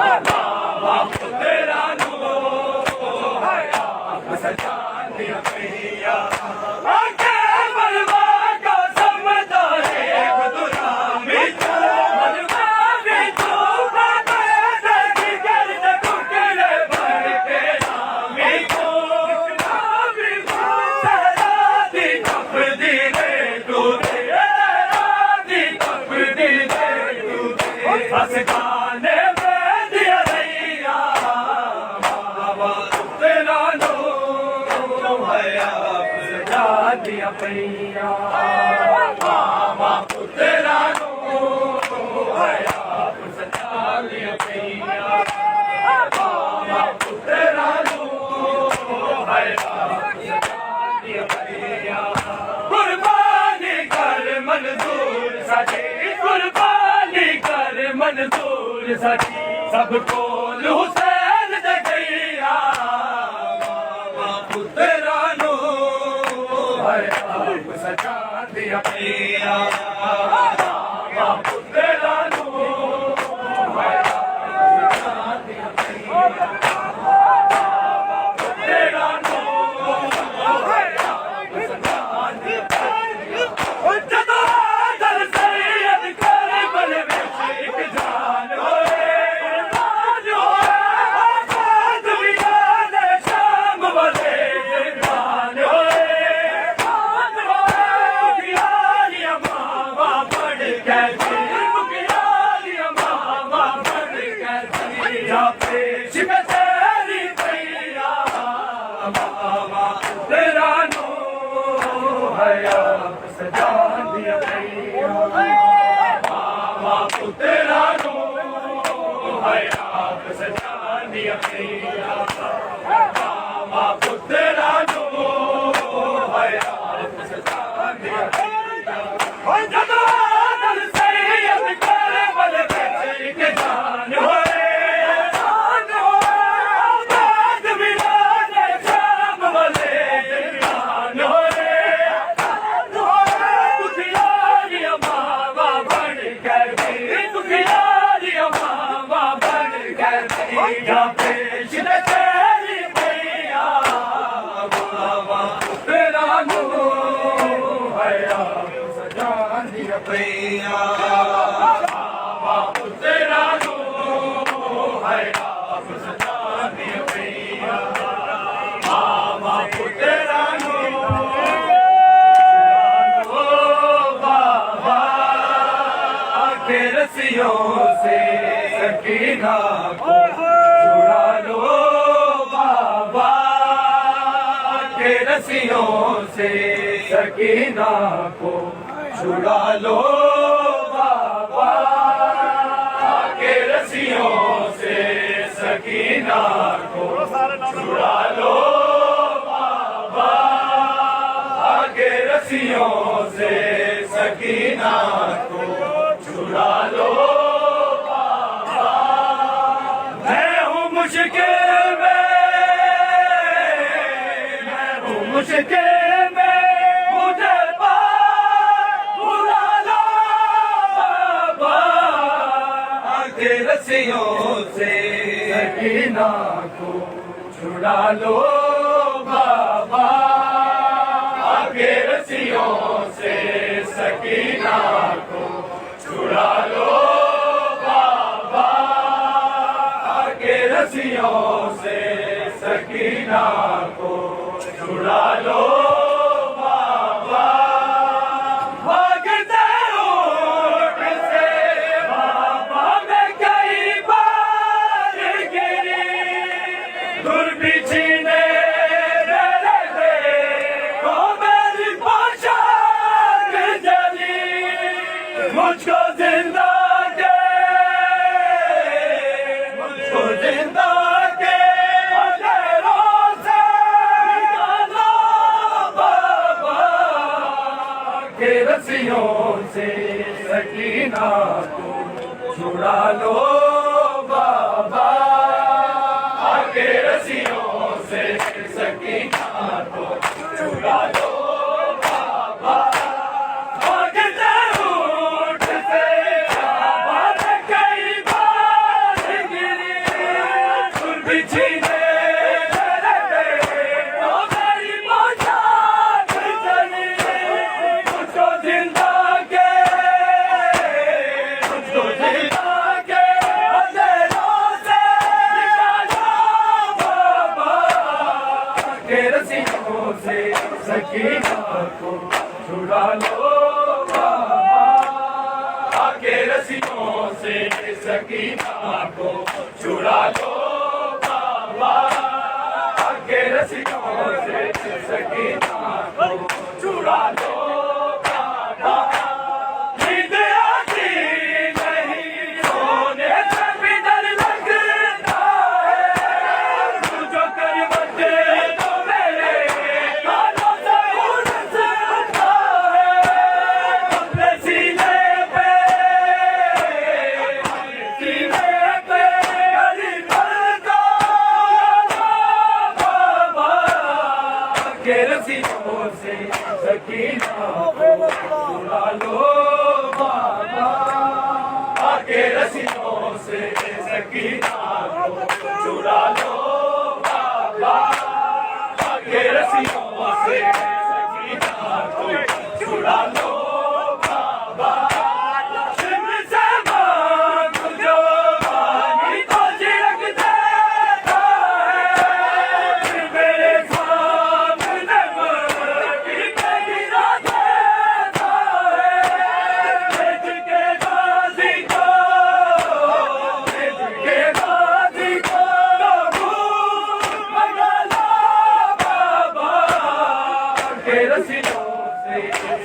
E: मामा तेरा नू है आप सजा दिया पैया आके बलवा का समझा है गुलामी बलवा भी तू बाबा की गर्द टुकड़े भर के नामी को नामी को तेरा दी कफदी रे तू तेरा दी कफदी रे तू बस गाने में दिया रैया बाबा तेरा नू है आप सजा दिया पैया मामा तेरा नू है आप सजा दिया पैया मामा तेरा नू है आप सजा दिया पैया कुर्बानी कर मंजूर साडी कुर्बानी कर मंजूर साडी सब कोल हुसैन दे गैया मामा तेरा नू है आप सजा दिया पैया मामा तेरा नू है आप सजा दिया पैया तेरा नू है आप सजा दिया पैया जदों दर सैयद करबल विच एक जान होए आबाद बिलाल शाम वाले जान होए यारियां मावा पढ़ सजा दिया भैया मामा पुत्रा नो है आप सजा दिया भैया मामा पुत्रा नो है आप सजा दिया भैया जदों दिल सैयद करबल विच एक जान होए जान होए आबाद मिलाद शाम वाले जान होए जान होए दुखियारियां मावा बन कर दी दुखियारियां मावा बन कर दी या पेश न तेरी भैया मावा तेरा नो है आप सजा दिया भैया मावा तेरा नो है आप सजा दिया भैया मामा तेरा नो बाबा के रस्सियों से सकीना को छुड़ा लो बाबा के रस्सियों से सकीना को छुड़ा लो बाबा के रस्सियों से सकीना को छुड़ा लो बाबा के रस्सियों से सकीना को छुड़ा लो बाबा मैं हूँ मुश्किल में मैं हूँ मुश्किल में मुझे बुला लो बाबा के रस्सियों से सकीना को छुड़ा लो बाबा के रस्सियों से सकीना को छुड़ा लो बाबा के रस्सियों से सकीना को छुड़ा लो बाबा भागते ऊँट से बाबा मैं कई बार गिरी दुर्बिछीने मेरे देखो मेरी पोशाक जली मुझको जिंदा के मुझको जिंदा के अंधेरों से निकालो बाबा के रस्सियों से सकीना को छुड़ा लो बाबा के रस्सियों से सकीना को छुड़ा लो बाबा भागते ऊँट से बाबा मैं कई बार गिरी दुर्बिछीने मेरे देखो मेरी पोशाक जली मुझको जिंदा के अंधेरों से निकालो बाबा के रस्सियों से सकीना को छुड़ा लो बाबा के रस्सियों से सकीना को छुड़ा लो बाबा के रस्सियों से सकीना को छुड़ा लो बाबा नींद आती नहीं सोने से भी डर लगता है जो कर बचे तो मेरे कानों से उड़ सकता है अपने सीने पे गली भर का बाबा के रस्सियों से सकीना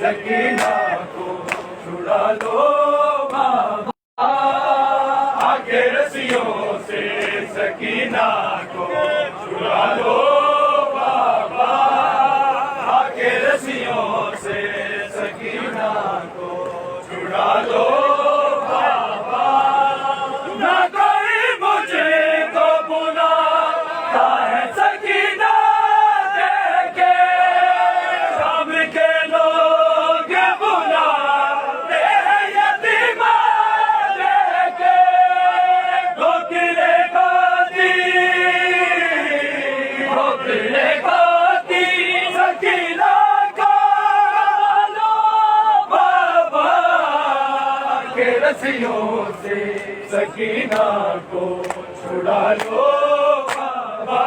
E: सकीना को छुड़ा लो बाबा, आके रस्सियों से सकीना को छुड़ा लो बाबा, आके रस्सियों से सकीना को छुड़ा लो बाबा। ना कोई मुझे तो बुलाता है सकीना देके, शाम के लोग बुलाते हैं यतीमा देके, ठोकरे खाती सकीना को लो बाबा, के रस्सियों से सकीना को छुड़ा लो बाबा,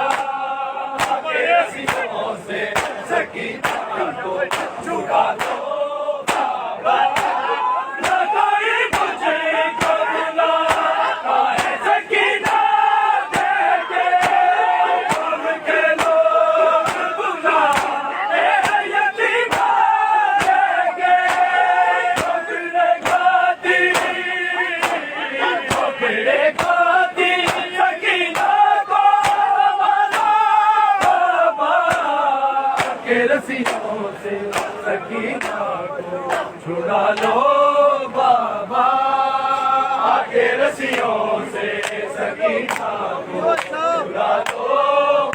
E: के रस्सियों से सकीना को छुड़ा लो बाबा। ना कोई मुझे को बुलाता है सकीना देके, शाम के लोग बुलाते हैं यतीमा देके, ठोकरे खाती सकीना को संभालो बाबा, के रस्सियों से सकीना को छुड़ा लो बाबा, के रस्सियों से सकीना को छुड़ा लो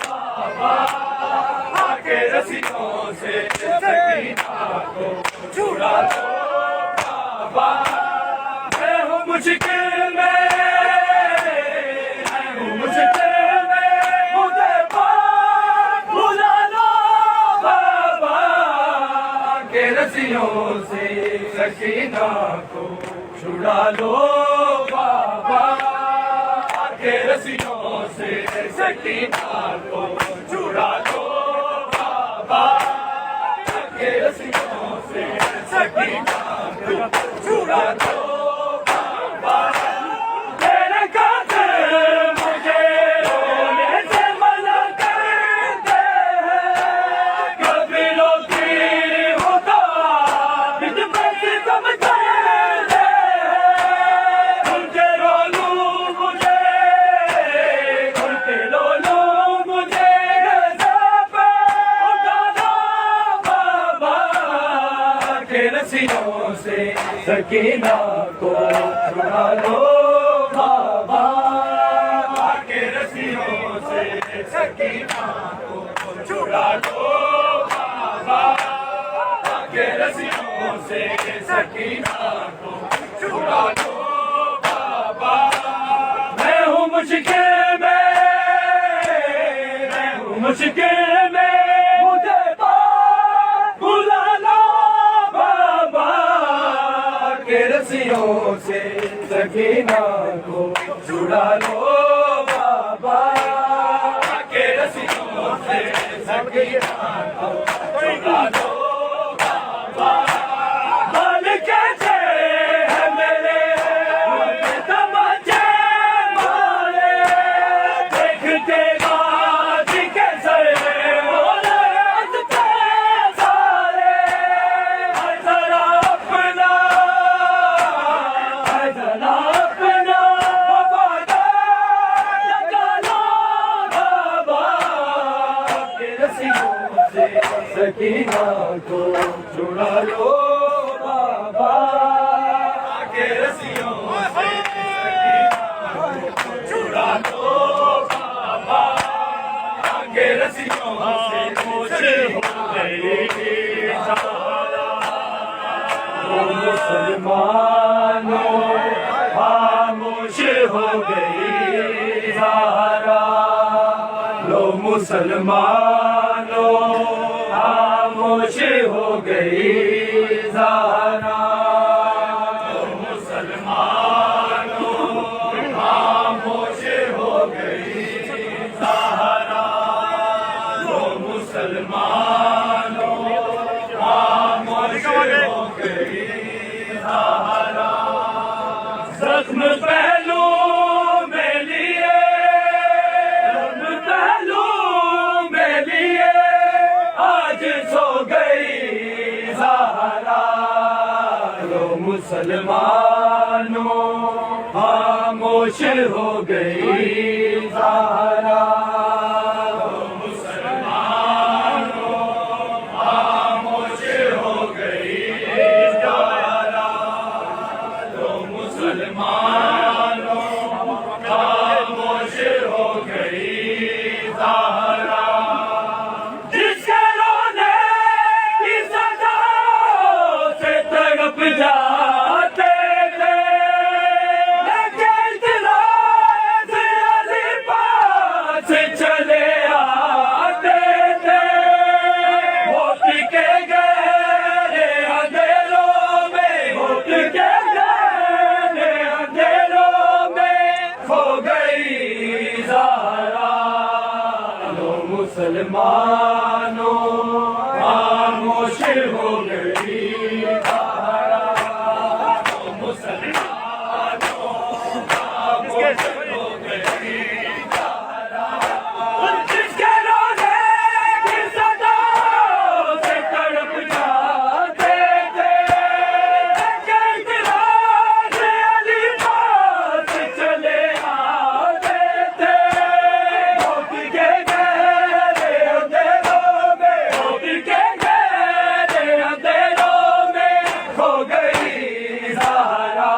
E: बाबा, के रस्सियों से सकीना को छुड़ा लो बाबा। मैं हूँ मुश्किल में, मैं हूँ मुश्किल में, मुझे पार बुला लो बाबा, के रस्सियों से सकीना को छुड़ा लो बाबा, के रस्सियों से सकीना को छुड़ा लो बाबा, के रस्सियों से सकीना को छुड़ा लो बाबा। तेरे कातिल मुझे रोने से मना करते हैं, कबीरों की खुदा बिन पैसे समझते हैं, उनके रोलू मुझे, उनके रोलू मुझे सब उठा लो बाबा, के रस्सियों से सकीना को छुड़ा लो बाबा, के रस्सियों से सकीना को छुड़ा लो बाबा, के रस्सियों से सकीना को छुड़ा लो बाबा। मैं हूँ मुश्किल में, मैं हूँ मुश्किल में, मुझे पार बुला लो बाबा, के रस्सियों से सकीना को छुड़ा लो बाबा, के रस्सियों से सकीना को छुड़ा लो बाबा। बाल कैसे है मेरे तमाचे मारे, देखते गाजी कैसे बोले हंसते सारे, जरा अपना वफादार लगा लो बाबा, के रस्सियों से सकीना को छुड़ा लो बाबा, के रस्सियों से सकीना को छुड़ा लो बाबा, के रस्सियों से मुझे हो गई सारा। ओ मुसलमानों खामोश हो गई सारा, लो मुसलमानों खामोश हो गई ज़हरा, लो मुसलमानों खामोश हो गई ज़हरा, लो मुसलमानों खामोश हो गई ज़हरा। जख्म पहलू में लिए, जख्म पहलू में लिए, आज सो गई ज़हरा, मुसलमानों खामोश हो गई ज़हरा, मुसलमानों खामोश हो गई ज़हरा, तो मुसलमानों खामोश हो गई ज़हरा। जिसके रोने की सजा से तड़प जाते थे, लेकिन दिलाज अली पास चले आते थे। मौत के गहरे अंधेरों में, मौत के गहरे अंधेरों में खो गई ज़हरा। लो मुसलमानों खामोश हो गई ज़हरा, लो मुसलमानों खामोश हो गई ज़हरा। जिसके रोने की सदा से तड़प जाते थे, लेकिन दिलाज अली पास चले आते थे। मौत के गहरे अंधेरों में, मौत के गहरे अंधेरों में खो गई ज़हरा।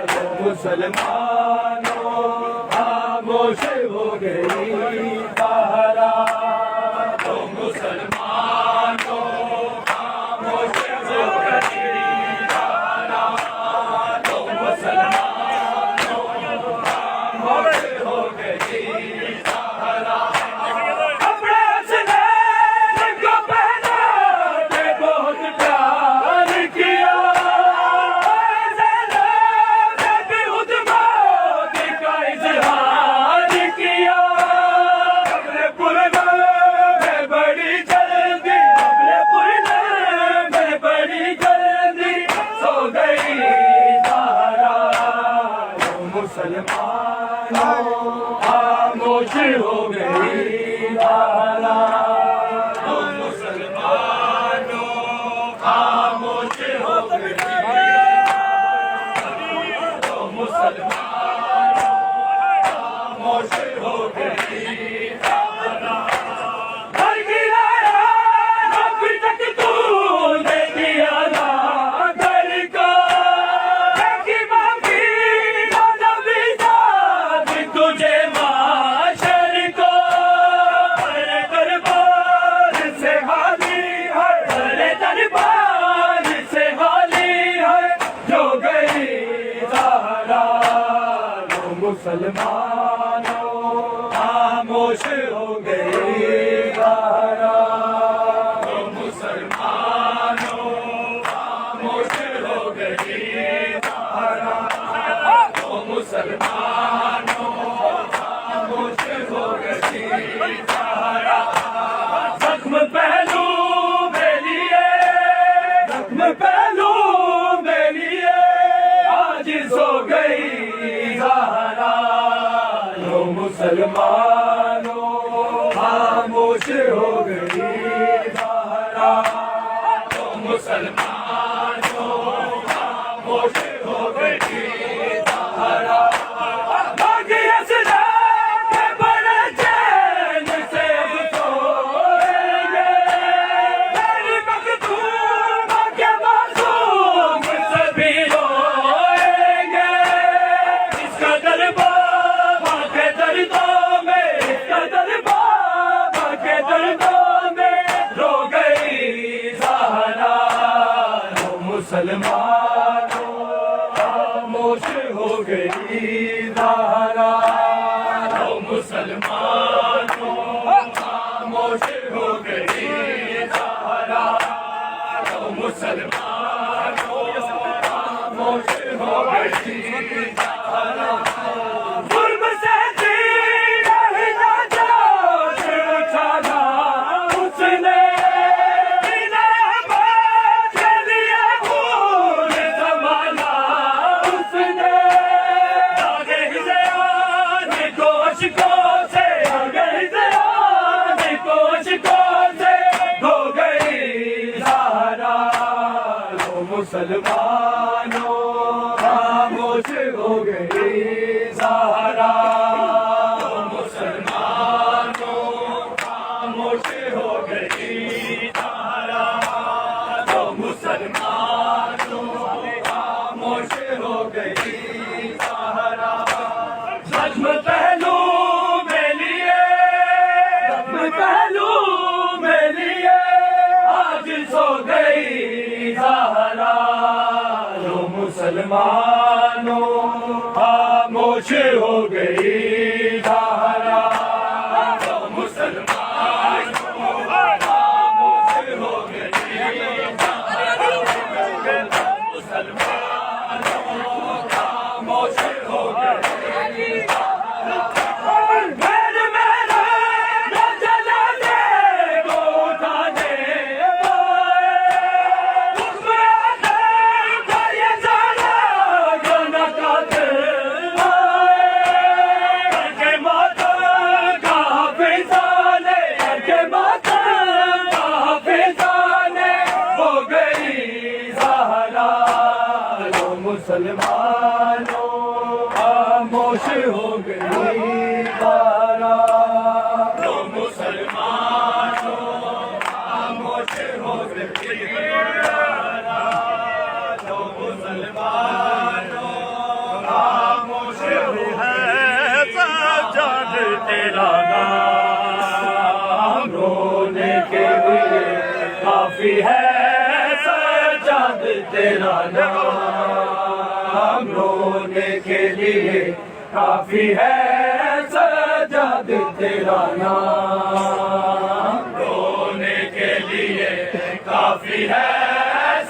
E: तो मुसलमानों खामोश हो गई ज़हरा, तो मुसलमानों खामोश हो गई ज़हरा, तो मुसलमानों खामोश हो गई ज़हरा। अपने हसनैन को पहना के बहुत प्यार किया, ज़ैनब ने भी उस्मान का इज़हार किया। अपने पुरना में बड़ी जल्दी, अपने पुरना में बड़ी जल्दी सो गई ज़हरा। तो मुसलमानों खामोश हो गई ज़हरा, तो मुसलमानों खामोश हो गई, तो मुसलमानों खामोश हो गई ज़हरा। घर गिराया अभी तक तूने दिया ना घर को, बेटी मांगी ना नबी जात तुझे माशर को। अरे दरबार से हाली है, अरे दरबार से हाली है जो गई ज़हरा। लो मुसलमानों खामोश हो गई ज़हरा, लो मुसलमानों खामोश हो गई ज़हरा, लो मुसलमानों खामोश हो गई ज़हरा। जख्म पहलू में लिए, जख्म पहलू में लिए आज सो गई ज़हरा। लो मुसलमानों खामोश हो गई ज़हरा, लो मुसलमानों खामोश हो गई ज़हरा। बाकी असलाम के बड़े चैन से अब सोएंगे, मेरी मखदूम के मासूम सभी रोएंगे। इसका दरबार के दर्दों में, इसका दरबार के दर्दों में रो गई ज़हरा। लो मुसलमानों खामोश हो गई ज़हरा, लो मुसलमानों खामोश हो गई ज़हरा, लो मुसलमानों खामोश हो गई ज़हरा। जुल्म से जीना ही ना जोश उठाना उसने, बिना बात के लिए खून संभाला उसने। आगे ही ज़यान को अश्कों से, आगे ही ज़यान को अश्कों से धो गई ज़हरा। लो मुसलमानों खामोश हो गई ज़हरा, मुसलमानों खामोश हो गई ज़हरा, तो मुसलमानों खामोश हो गई ज़हरा। ज़ख्म पहलू में लिए, ज़ख्म पहलू में लिए आज सो गई ज़हरा, लो मुसलमानों खामोश हो गई ज़हरा, लो मुसलमानों खामोश हो गई ज़हरा, मुसलमानों खामोश हो गई ज़हरा। मेरे मेरे न जलाने को उठाने मुसलमानों खामोश हो गई ज़हरा, तो मुसलमानों खामोश हो गई ज़हरा, तो मुसलमानों खामोश हो गई सज्जाद तेरा नाम रोने के लिए काफी है, सज्जाद तेरा नाम रोने के लिए काफी है, सज्जाद तेरा नाम रोने के लिए काफी है,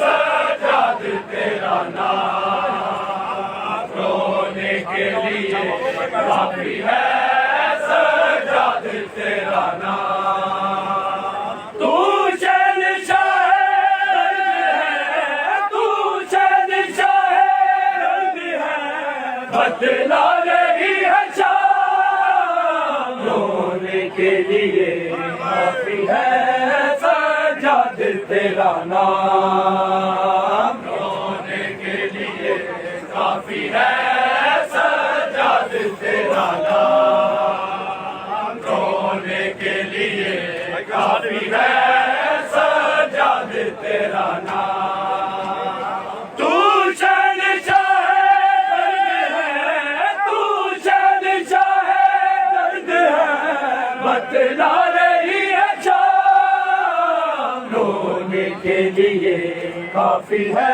E: सज्जाद तेरा नाम रोने के लिए काफी है, सज्जाद तेरा नाम। तू शहंशाह है, तू शहंशाह है, बदला रही है शाम रोने के लिए काफी है, सज्जाद तेरा नाम रोने के लिए काफी है, सज्जाद तेरा नाम रोने के लिए काफी है, सज्जाद तेरा नाम। तू शहंशाह बतला रही है शाम रोने के लिए काफी है,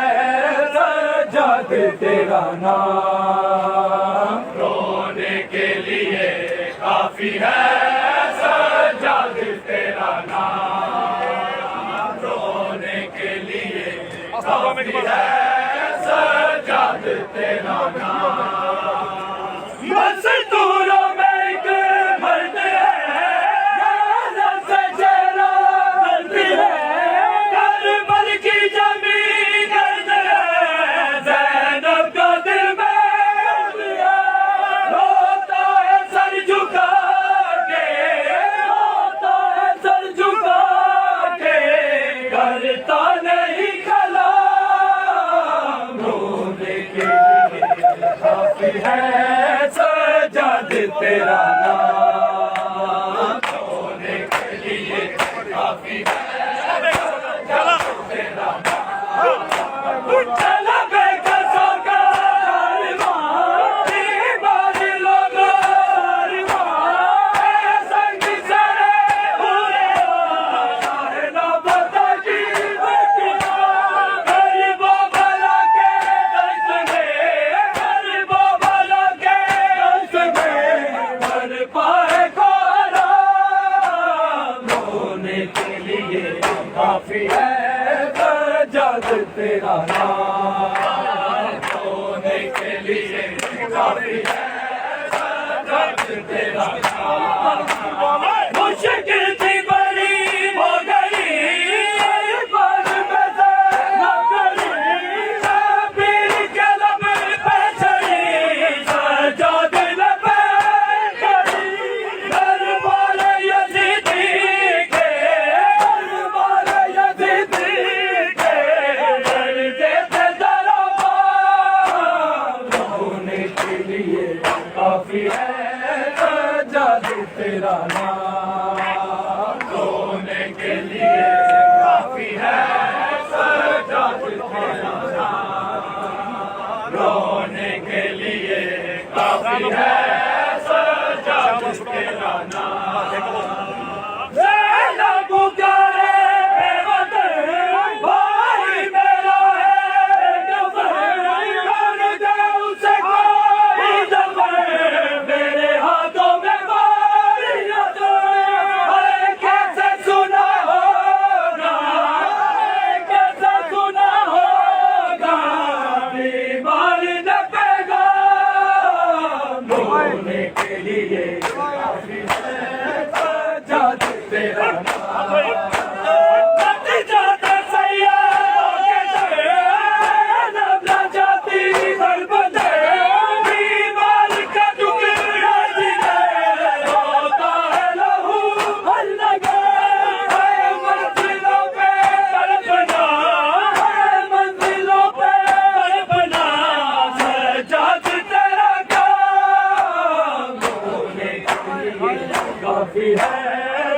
E: सज्जाद तेरा नाम रोने के लिए काफी है, सज्जाद तेरा नाम रोने के लिए काफी है, सज्जाद तेरा नाम। मज़दूरों में एक मर्द है, गाज़ा से चेहरा दर्द है, करबल की ज़मीन गर्द है, ज़ैनब का दिल में दर्द है, रोता है सर झुका के, रोता है सर झुका के, करता नहीं कलाम रोने के लिए काफी है, सज्जाद तेरा नाम रोने के लिए काफी है, सज्जाद तेरा नाम। चला बेकसों का कारवां, ईमान लोगों कारवां, संग सरे हुए है ना पता की बतिया, गरीबों भला के दस्त में, गरीबों भला के दस्त में भर पाए कोरा रोने के लिए काफी है, सज्जाद तेरा नाम रोने के लिए काफी है, सज्जाद तेरा नाम। मुश्किल थी बड़ी हो गई, पर में से न करी, पीर के लब पे चढ़ी, सज्जाद लब पे चढ़ी, दरबार यज़ीदी के, दरबार यज़ीदी के, दर्द काफी है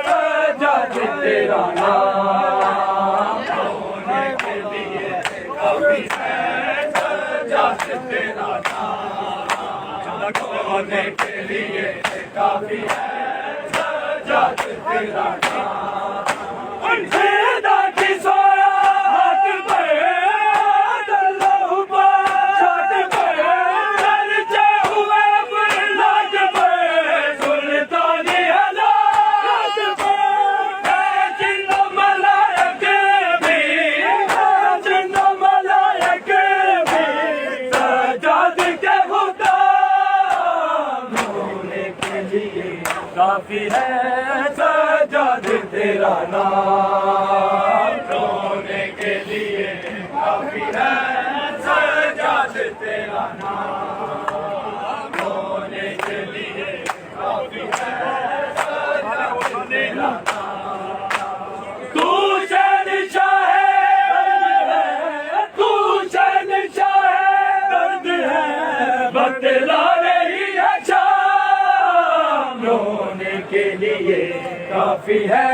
E: सजाद तेरा नाम होने के लिए, काफी है सजाद तेरा नाम होने के लिए, काफी है सजाद तेरा नाम। जिंदा की सोया हाथ पे अल्लाह पर छत पे चलते हुए लाज पे सुल्तानी हज़ारत पे जिंदा मलाइक भी जिंदा मलाइक भी सजाद के गुलाम होने के लिए, काफी है सजाद तेरा नाम होने के लिए, काफी है सजाद तेरा नाम होने के लिए, काफी है सजाद तेरा नाम। तू शहंशाह है, तू शहंशाह है, दर्द है बतला रही है शाम रोने के लिए, काफी है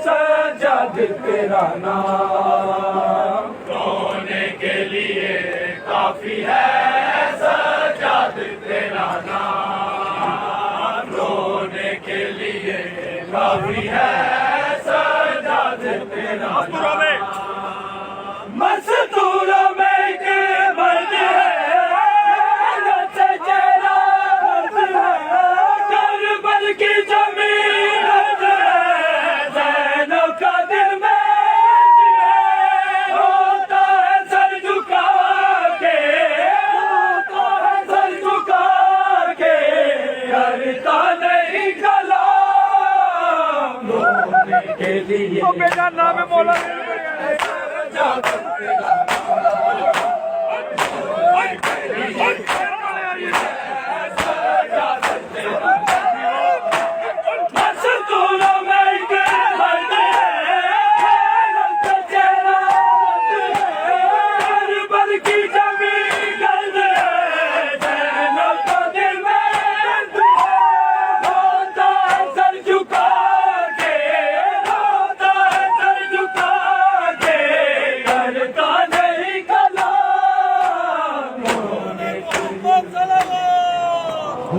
E: सजाद तेरा नाम रोने के लिए, काफी है सजाद तेरा नाम रोने के लिए, काफी है सजाद तेरा नाम। मस्तूरों में एक मर्द है, रत चेहरा दर्द है, करबल की जमीन दर्द है, ज़ैनब का दिल में दर्द है, होता है सर झुका के, होता है सर झुका के, करता नहीं कलाम रोने के लिए, बेटा नाम है मौला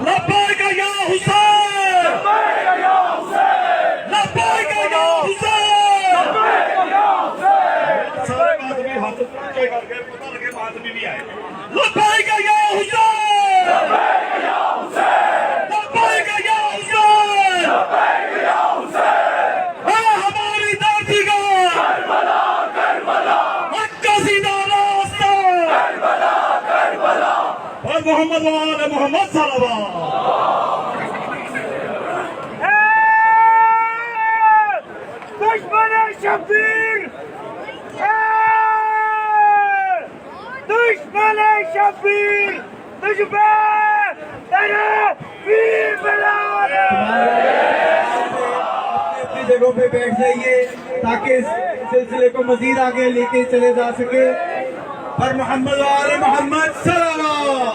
A: लब्बैक या हुसैन, लब्बैक या हुसैन, लब्बैक या हुसैन, लब्बैक या हुसैन। सारे आदमी हाथ ऊंचे करके पता लगे आदमी भी आए। लब्बैक या हुसैन, लब्बैक या हुसैन, लब्बैक या हुसैन, लब्बैक या हुसैन। है हमारी दादी का करबला, करबला, हक का सीधा रास्ता, करबला, करबला। और मोहम्मद वाले मोहम्मद सल्लल्लाहु
E: दुश्मन शबीर, दुश्मन शबीर, तुझपे तेरे वीर बलाल।
F: अपनी जगहों पे बैठ जाइए ताकि इस सिलसिले को मजीद आगे लेके चले जा सके। पर मोहम्मद वाले मोहम्मद सल्लल्लाहु